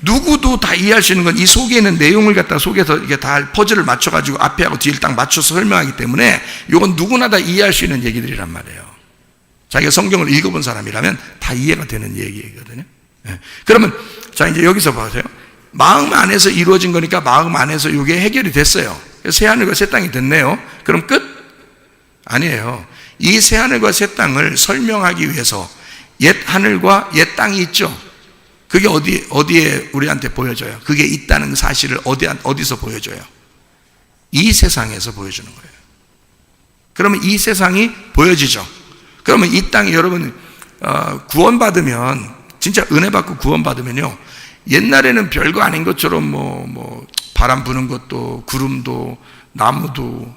누구도 다 이해할 수 있는 건 이 속에 있는 내용을 갖다 속에서 이게 다 퍼즐을 맞춰가지고 앞에하고 뒤를 딱 맞춰서 설명하기 때문에 이건 누구나 다 이해할 수 있는 얘기들이란 말이에요. 자기가 성경을 읽어본 사람이라면 다 이해가 되는 얘기거든요. 네. 그러면 자, 이제 여기서 보세요. 마음 안에서 이루어진 거니까 마음 안에서 이게 해결이 됐어요. 새 하늘과 새 땅이 됐네요. 그럼 끝? 아니에요. 이 새 하늘과 새 땅을 설명하기 위해서 옛 하늘과 옛 땅이 있죠. 그게 어디에 우리한테 보여져요? 그게 있다는 사실을 어디서 보여줘요? 이 세상에서 보여주는 거예요. 그러면 이 세상이 보여지죠. 그러면 이 땅이 여러분 구원받으면, 진짜 은혜 받고 구원받으면요, 옛날에는 별거 아닌 것처럼 뭐 바람 부는 것도 구름도 나무도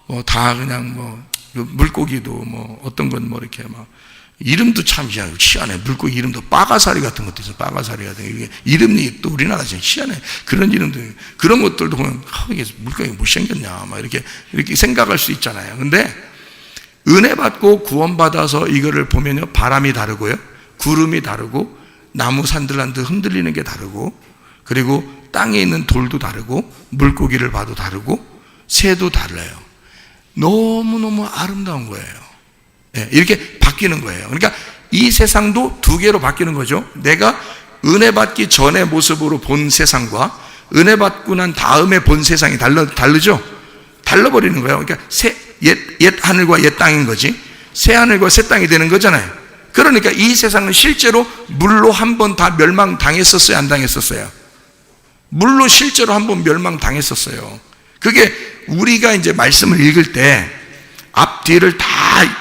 뭐 다 그냥 뭐 물고기도 뭐 어떤 건 뭐 이렇게 막 이름도 참 희한해. 물고기 이름도 빠가사리 같은 것도 있어. 빠가사리 같은 게 이름이 또 우리나라 진짜 희한해. 그런 이름도, 그런 것들도 보면 이게 물고기 못 생겼냐 막 이렇게 생각할 수 있잖아요. 근데 은혜 받고 구원받아서 이거를 보면요, 바람이 다르고요, 구름이 다르고, 나무 산들한테 흔들리는 게 다르고, 그리고 땅에 있는 돌도 다르고, 물고기를 봐도 다르고, 새도 달라요. 너무너무 아름다운 거예요. 네, 이렇게 바뀌는 거예요. 그러니까 이 세상도 두 개로 바뀌는 거죠. 내가 은혜 받기 전의 모습으로 본 세상과 은혜 받고 난 다음에 본 세상이 다르죠? 달라버리는 거예요. 그러니까 옛 하늘과 옛 땅인 거지, 새 하늘과 새 땅이 되는 거잖아요. 그러니까 이 세상은 실제로 물로 한 번 다 멸망당했었어요, 안 당했었어요? 물로 실제로 한 번 멸망당했었어요. 그게 우리가 이제 말씀을 읽을 때 앞뒤를 다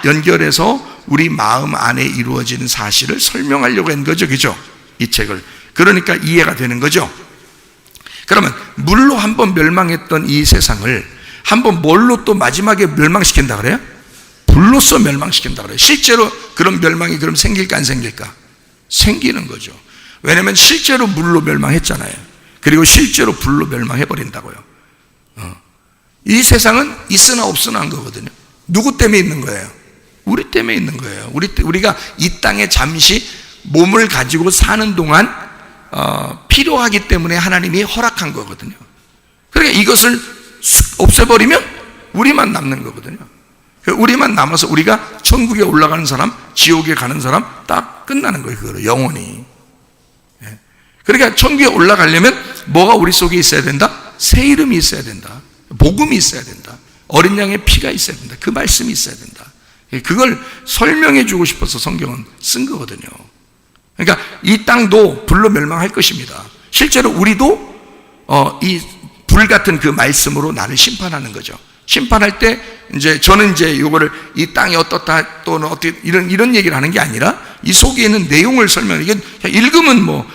연결해서 우리 마음 안에 이루어지는 사실을 설명하려고 한 거죠, 그죠? 이 책을. 그러니까 이해가 되는 거죠. 그러면 물로 한 번 멸망했던 이 세상을 한번 뭘로 또 마지막에 멸망시킨다 그래요? 불로써 멸망시킨다 그래요. 실제로 그런 멸망이 그럼 생길까 안 생길까? 생기는 거죠. 왜냐하면 실제로 물로 멸망했잖아요. 그리고 실제로 불로 멸망해버린다고요. 이 세상은 있으나 없으나 한 거거든요. 누구 때문에 있는 거예요? 우리 때문에 있는 거예요. 우리가 이 땅에 잠시 몸을 가지고 사는 동안 필요하기 때문에 하나님이 허락한 거거든요. 그러니까 이것을 없애버리면 우리만 남는 거거든요. 우리만 남아서 우리가 천국에 올라가는 사람, 지옥에 가는 사람 딱 끝나는 거예요. 그거로 영원히. 그러니까 천국에 올라가려면 뭐가 우리 속에 있어야 된다? 새 이름이 있어야 된다. 복음이 있어야 된다. 어린 양의 피가 있어야 된다. 그 말씀이 있어야 된다. 그걸 설명해 주고 싶어서 성경은 쓴 거거든요. 그러니까 이 땅도 불로 멸망할 것입니다. 실제로 우리도 이 불 같은 그 말씀으로 나를 심판하는 거죠. 심판할 때 이제 저는 이제 요거를 이 땅이 어떻다 또는 어떻게 이런 얘기를 하는 게 아니라 이 속에 있는 내용을 이게 읽으면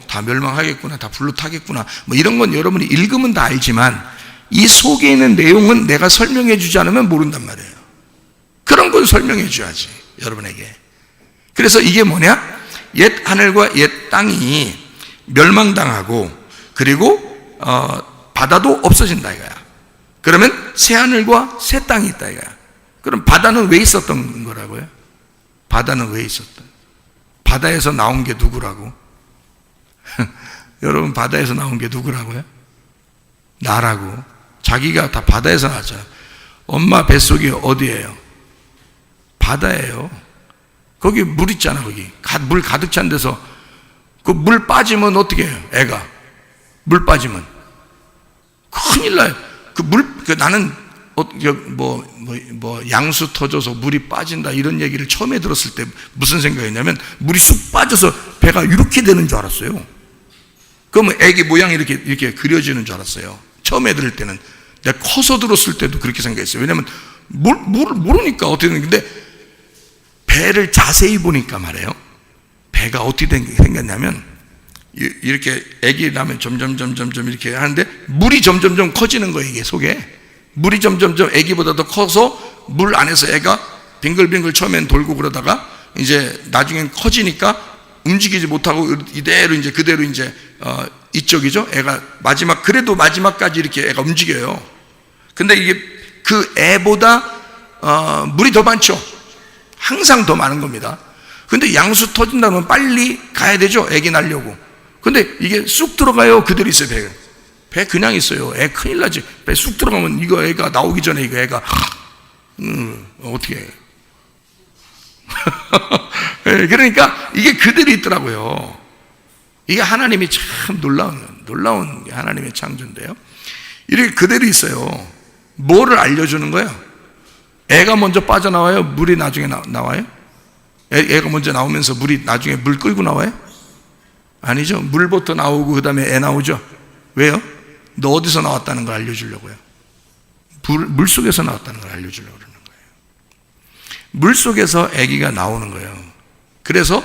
다 멸망하겠구나, 다 불로 타겠구나, 뭐 이런 건 여러분이 읽으면 다 알지만 이 속에 있는 내용은 내가 설명해 주지 않으면 모른단 말이에요. 그런 걸 설명해 줘야지 여러분에게. 그래서 이게 뭐냐? 옛 하늘과 옛 땅이 멸망당하고 그리고 바다도 없어진다 이거야. 그러면 새 하늘과 새 땅이 있다 이거야. 그럼 바다는 왜 있었던 거라고요? 바다는 왜 있었다? 바다에서 나온 게 누구라고? 여러분, 바다에서 나온 게 누구라고요? 나라고. 자기가 다 바다에서 나왔잖아. 엄마 뱃속이 어디예요? 바다예요. 거기 물 있잖아. 거기 물 가득 찬 데서 그 물 빠지면 어떻게 해요? 애가 물 빠지면 큰일 나요. 나는 양수 터져서 물이 빠진다 이런 얘기를 처음에 들었을 때 무슨 생각이냐면 물이 쑥 빠져서 배가 이렇게 되는 줄 알았어요. 그러면 애기 모양이 이렇게 그려지는 줄 알았어요. 처음에 들을 때는. 내가 커서 들었을 때도 그렇게 생각했어요. 왜냐하면 모르니까 어떻게 되는 건데, 배를 자세히 보니까 말이에요. 배가 어떻게 생겼냐면 이렇게 애기 낳으면 점점 이렇게 하는데 물이 점점 커지는 거예요. 이게 속에 물이 점점 애기보다 더 커서 물 안에서 애가 빙글빙글 처음엔 돌고 그러다가 이제 나중엔 커지니까 움직이지 못하고 이대로 이제 그대로 이제 이쪽이죠. 애가 그래도 마지막까지 이렇게 애가 움직여요. 근데 이게 그 애보다 물이 더 많죠. 항상 더 많은 겁니다. 근데 양수 터진다면 빨리 가야 되죠. 애기 낳으려고. 근데 이게 쑥 들어가요. 그대로 있어요. 배 그냥 있어요. 애 큰일 나지. 배 쑥 들어가면 이거 애가 나오기 전에 이거 애가 어떻게 해. 그러니까 이게 그대로 있더라고요. 이게 하나님이 참 놀라운 하나님의 창조인데요. 이렇게 그대로 있어요. 뭐를 알려주는 거예요? 애가 먼저 빠져나와요? 물이 나중에 나와요? 애가 먼저 나오면서 물이 나중에 물 끌고 나와요? 아니죠. 물부터 나오고 그 다음에 애 나오죠. 왜요? 너 어디서 나왔다는 걸 알려주려고요. 물 속에서 나왔다는 걸 알려주려고 그러는 거예요. 물 속에서 아기가 나오는 거예요. 그래서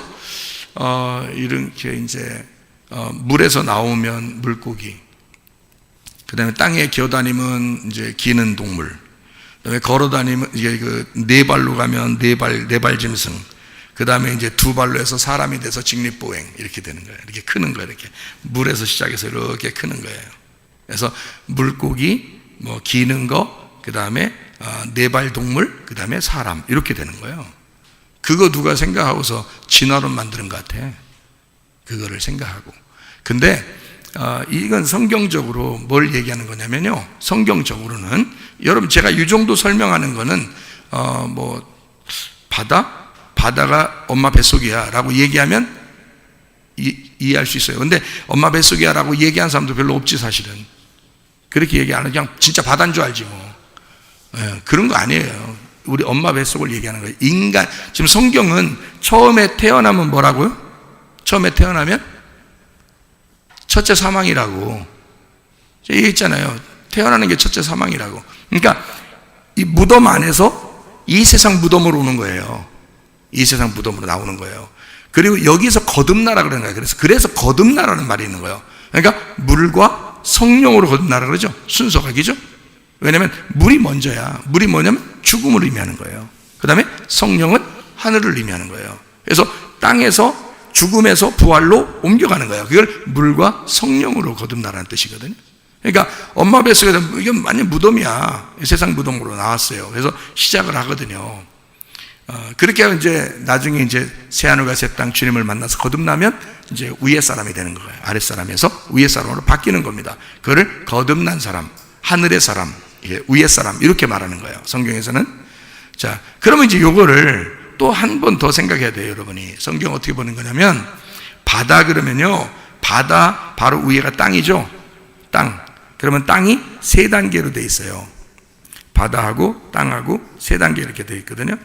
이렇게 이제 물에서 나오면 물고기, 그 다음에 땅에 기어다니면 이제 기는 동물, 그 다음에 걸어다니면 이게 네 발로 가면 네 발 짐승, 그 다음에 이제 두 발로 해서 사람이 돼서 직립보행 이렇게 되는 거예요. 이렇게 크는 거예요. 이렇게 물에서 시작해서 이렇게 크는 거예요. 그래서 물고기, 뭐 기는 거, 그 다음에 네 발 동물, 그 다음에 사람 이렇게 되는 거예요. 그거 누가 생각하고서 진화론 만드는 것 같아. 그거를 생각하고. 근데 이건 성경적으로 뭘 얘기하는 거냐면요. 성경적으로는 여러분 제가 이 정도 설명하는 거는 바다가 엄마 뱃속이야 라고 얘기하면 이해할 수 있어요. 근데 엄마 뱃속이야 라고 얘기한 사람도 별로 없지 사실은. 그렇게 얘기 안 하고 그냥 진짜 바다인 줄 알지 뭐. 그런 거 아니에요. 우리 엄마 뱃속을 얘기하는 거예요. 인간, 지금 성경은 처음에 태어나면 뭐라고요? 처음에 태어나면 첫째 사망이라고 얘기했잖아요. 태어나는 게 첫째 사망이라고. 그러니까 이 무덤 안에서 이 세상 무덤으로 오는 거예요. 이 세상 무덤으로 나오는 거예요. 그리고 여기서 거듭나라 그러는 거예요. 그래서 거듭나라는 말이 있는 거예요. 그러니까 물과 성령으로 거듭나라 그러죠. 순서각이죠. 왜냐하면 물이 먼저야. 물이 뭐냐면 죽음을 의미하는 거예요. 그 다음에 성령은 하늘을 의미하는 거예요. 그래서 땅에서 죽음에서 부활로 옮겨가는 거예요. 그걸 물과 성령으로 거듭나라는 뜻이거든요. 그러니까 엄마 뱃속에 이게 완전 무덤이야. 세상 무덤으로 나왔어요. 그래서 시작을 하거든요. 그렇게 하면 이제 나중에 이제 새 하늘과 새 땅 주님을 만나서 거듭나면 이제 위의 사람이 되는 거예요. 아랫 사람에서 위의 사람으로 바뀌는 겁니다. 그거를 거듭난 사람, 하늘의 사람, 위의 사람 이렇게 말하는 거예요. 성경에서는. 자, 그러면 이제 요거를 또 한 번 더 생각해야 돼요, 여러분이. 성경 어떻게 보는 거냐면 바다 그러면요, 바다 바로 위에가 땅이죠. 땅. 그러면 땅이 세 단계로 돼 있어요. 바다하고 땅하고 세 단계 이렇게 돼 있거든요.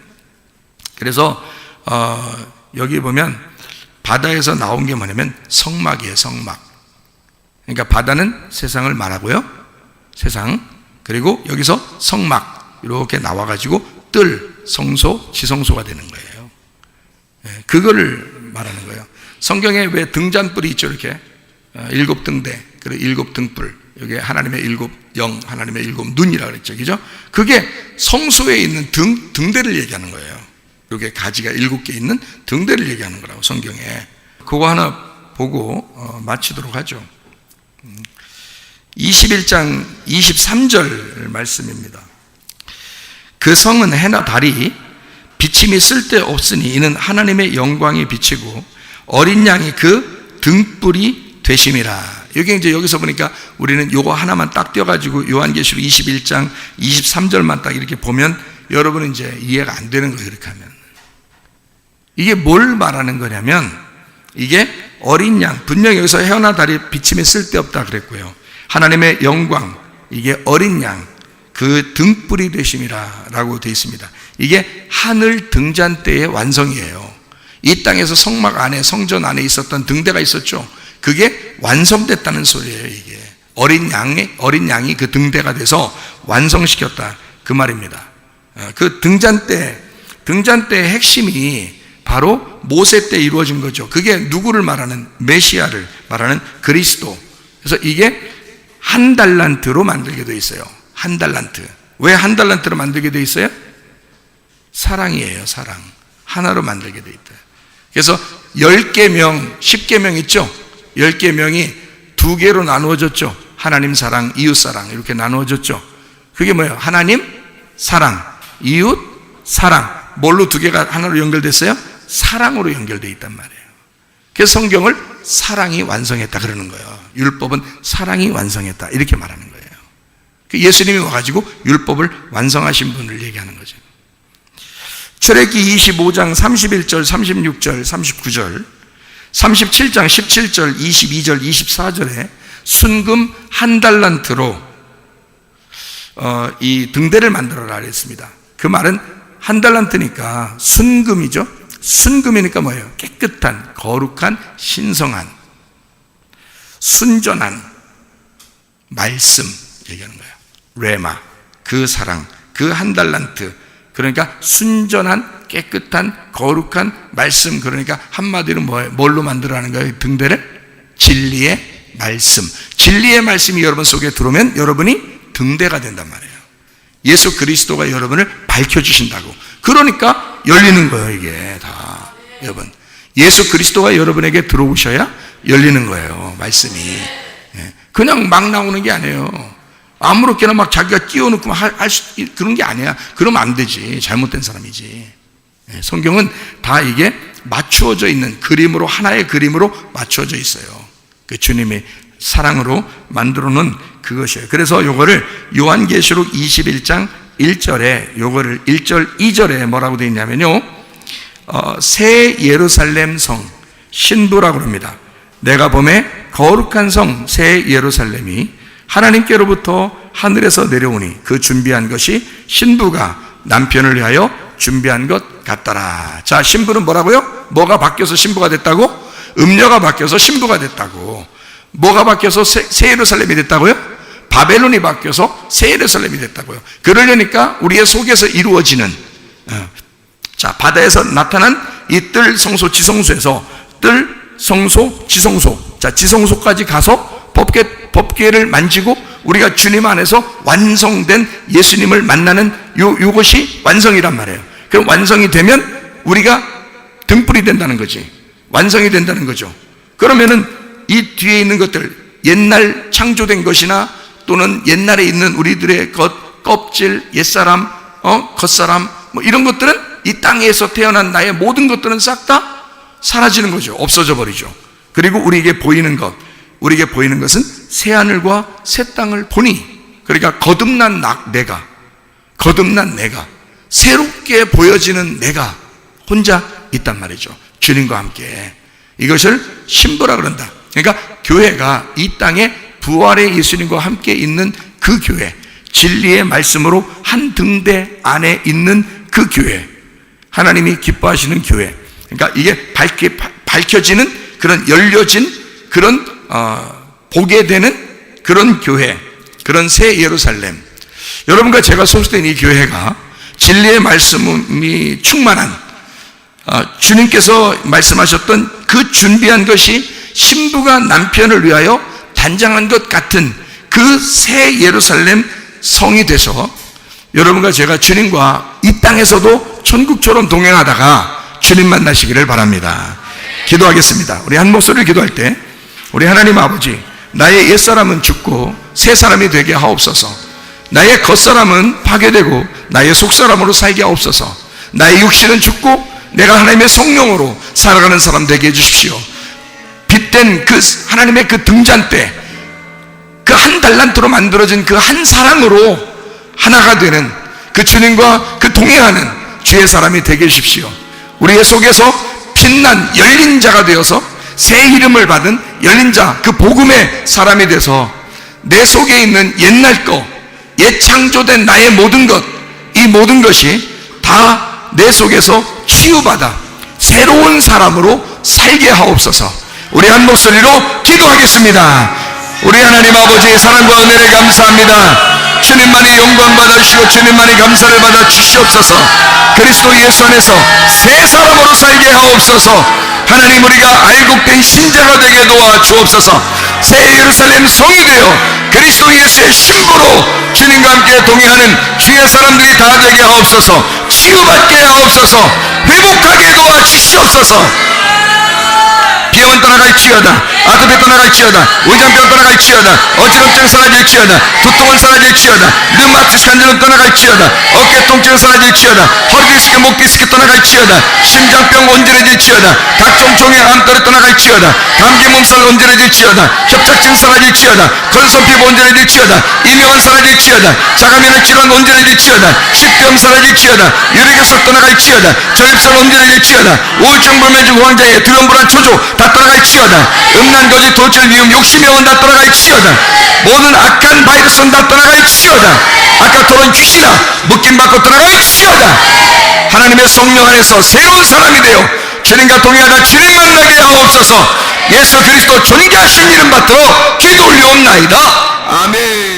그래서 여기 보면 바다에서 나온 게 뭐냐면 성막이에요. 성막. 그러니까 바다는 세상을 말하고요. 세상. 그리고 여기서 성막 이렇게 나와가지고 뜰, 성소, 지성소가 되는 거예요. 그거를 말하는 거예요. 성경에 왜 등잔불이 있죠? 이렇게 7등대, 그리고 7등불. 여기 하나님의 7영, 하나님의 7눈이라고 그랬죠. 그죠? 그게 성소에 있는 등대를 얘기하는 거예요. 여기에 가지가 7개 있는 등대를 얘기하는 거라고, 성경에. 그거 하나 보고 마치도록 하죠. 21장 23절 말씀입니다. 그 성은 해나 달이 비침이 쓸데없으니 이는 하나님의 영광이 비치고 어린 양이 그 등불이 되심이라. 여기 이제 여기서 보니까 우리는 요거 하나만 딱 떼어가지고 요한계시록 21장 23절만 딱 이렇게 보면 여러분은 이제 이해가 안 되는 거예요. 이렇게 하면 이게 뭘 말하는 거냐면, 이게 어린 양, 분명히 여기서 해나 달이 비침이 쓸데없다 그랬고요. 하나님의 영광, 이게 어린 양, 그 등불이 되심이라 라고 되어 있습니다. 이게 하늘 등잔대의 완성이에요. 이 땅에서 성막 안에, 성전 안에 있었던 등대가 있었죠. 그게 완성됐다는 소리예요. 이게 어린 양이 그 등대가 돼서 완성시켰다, 그 말입니다. 그 등잔대의 핵심이 바로 모세 때 이루어진 거죠. 그게 누구를 말하는, 메시아를 말하는 그리스도. 그래서 이게 한 달란트로 만들게 되어 있어요. 한 달란트. 왜 한 달란트로 만들게 되어 있어요? 사랑이에요. 사랑. 하나로 만들게 되어 있다. 그래서 10계명, 10계명 있죠? 10계명이 2개로 나누어졌죠. 하나님 사랑, 이웃 사랑 이렇게 나누어졌죠. 그게 뭐예요? 하나님 사랑, 이웃 사랑. 뭘로 2개가 하나로 연결됐어요? 사랑으로 연결되어 있단 말이에요. 그래서 성경을 사랑이 완성했다 그러는 거예요. 율법은 사랑이 완성했다 이렇게 말하는 거예요. 예수님이 와가지고 율법을 완성하신 분을 얘기하는 거죠. 출애굽기 25장 31절, 36절, 39절, 37장 17절, 22절, 24절에 순금 한 달란트로 이 등대를 만들어라 그랬습니다. 그 말은 한 달란트니까 순금이죠. 순금이니까 뭐예요? 깨끗한, 거룩한, 신성한, 순전한 말씀 얘기하는 거예요. 레마, 그 사랑, 그 한 달란트. 그러니까 순전한, 깨끗한, 거룩한 말씀. 그러니까 한마디로 뭐예요? 뭘로 만들어라는 거예요? 등대를? 진리의 말씀. 진리의 말씀이 여러분 속에 들어오면 여러분이 등대가 된단 말이에요. 예수 그리스도가 여러분을 밝혀주신다고. 그러니까 열리는 거예요. 이게 다 여러분, 예수 그리스도가 여러분에게 들어오셔야 열리는 거예요. 말씀이 그냥 막 나오는 게 아니에요. 아무렇게나 막 자기가 끼워놓고 그런 게 아니야. 그러면 안 되지. 잘못된 사람이지. 성경은 다 이게 맞추어져 있는 그림으로, 하나의 그림으로 맞추어져 있어요. 그 주님의 사랑으로 만들어 놓은 그것이에요. 그래서 요거를 요한계시록 21장 1절에 요거를 1절 2절에 뭐라고 되어 있냐면요, 새 예루살렘 성 신부라고 합니다. 내가 보매 거룩한 성 새 예루살렘이 하나님께로부터 하늘에서 내려오니 그 준비한 것이 신부가 남편을 위하여 준비한 것 같더라. 자, 신부는 뭐라고요? 뭐가 바뀌어서 신부가 됐다고? 음료가 바뀌어서 신부가 됐다고. 뭐가 바뀌어서 새 예루살렘이 됐다고요? 바벨론이 바뀌어서 새 예루살렘이 됐다고요. 그러려니까 우리의 속에서 이루어지는 자, 바다에서 나타난 이 뜰, 성소, 지성소에서 뜰, 성소, 지성소. 자, 지성소까지 가서 법궤를 만지고 우리가 주님 안에서 완성된 예수님을 만나는 요것이 완성이란 말이에요. 그럼 완성이 되면 우리가 등불이 된다는 거지. 완성이 된다는 거죠. 그러면은 이 뒤에 있는 것들, 옛날 창조된 것이나 또는 옛날에 있는 우리들의 껍질, 옛사람, 겉사람, 뭐 이런 것들은 이 땅에서 태어난 나의 모든 것들은 싹 다 사라지는 거죠. 없어져 버리죠. 그리고 우리에게 보이는 것은 새 하늘과 새 땅을 보니, 그러니까 거듭난 내가 새롭게 보여지는 내가 혼자 있단 말이죠. 주님과 함께. 이것을 신부라 그런다. 그러니까 교회가 이 땅에 부활의 예수님과 함께 있는 그 교회, 진리의 말씀으로 한 등대 안에 있는 그 교회, 하나님이 기뻐하시는 교회. 그러니까 이게 밝혀지는 그런 열려진 그런 보게 되는 그런 교회, 그런 새 예루살렘. 여러분과 제가 소속된 이 교회가 진리의 말씀이 충만한 주님께서 말씀하셨던 그 준비한 것이 신부가 남편을 위하여 단장한 것 같은 그 새 예루살렘 성이 돼서 여러분과 제가 주님과 이 땅에서도 천국처럼 동행하다가 주님 만나시기를 바랍니다. 기도하겠습니다. 우리 한 목소리를 기도할 때 우리 하나님 아버지, 나의 옛사람은 죽고 새 사람이 되게 하옵소서. 나의 겉사람은 파괴되고 나의 속사람으로 살게 하옵소서. 나의 육신은 죽고 내가 하나님의 성령으로 살아가는 사람 되게 해주십시오. 빛된 그 하나님의 그 등잔대, 그 한 달란트로 만들어진 그 한 사랑으로 하나가 되는 그 주님과 그 동행하는 주의 사람이 되게 해주십시오. 우리의 속에서 빛난 열린 자가 되어서 새 이름을 받은 열린 자, 그 복음의 사람이 돼서 내 속에 있는 옛날 것, 옛 창조된 나의 모든 것, 이 모든 것이 다 내 속에서 치유받아 새로운 사람으로 살게 하옵소서. 우리 한 목소리로 기도하겠습니다. 우리 하나님 아버지의 사랑과 은혜를 감사합니다. 주님만이 영광 받아주시고 주님만이 감사를 받아 주시옵소서. 그리스도 예수 안에서 새 사람으로 살게 하옵소서. 하나님, 우리가 알곡된 신자가 되게 도와 주옵소서. 새 예루살렘 성이 되어 그리스도 예수의 신부로 주님과 함께 동행하는 주의 사람들이 다 되게 하옵소서. 치유받게 하옵소서. 회복하게 도와 주시옵소서. 비염은 떠나갈지어다, 아토피 떠나갈지어다, 의장병 떠나갈지어다, 어지럼증 사라질지어다, 두통은 사라질지어다, 류마티스 관절은 떠나갈지어다, 어깨 통증은 사라질지어다, 허리 디스크, 목 디스크 떠나갈지어다, 심장병 온전해질지어다, 각종 종의 암떨이 떠나갈지어다, 감기 몸살 온전해질지어다, 협착증 사라질지어다, 걸선 피부 온전해질지어다, 이명은 사라질지어다, 자가면역 질환 온전해질지어다, 식병 사라질지어다, 유리결석 떠나갈지어다, 저립선 온전해질지어다, 우울증, 불면증, 우황장애, 두려움불안, 초조 다 떠나갈지어다, 음란, 거짓, 도출, 미움, 욕심의 영혼 다 떠나갈지어다, 모든 악한 바이러스는 다 떠나갈지어다, 아까 토론 귀신아 묶임 받고 떠나갈지어다. 하나님의 성령 안에서 새로운 사람이 되어 주님과 동행하다 주님 만나게 하옵소서. 예수 그리스도 존귀하신 이름 받들어 기도 올려옵나이다. 아멘.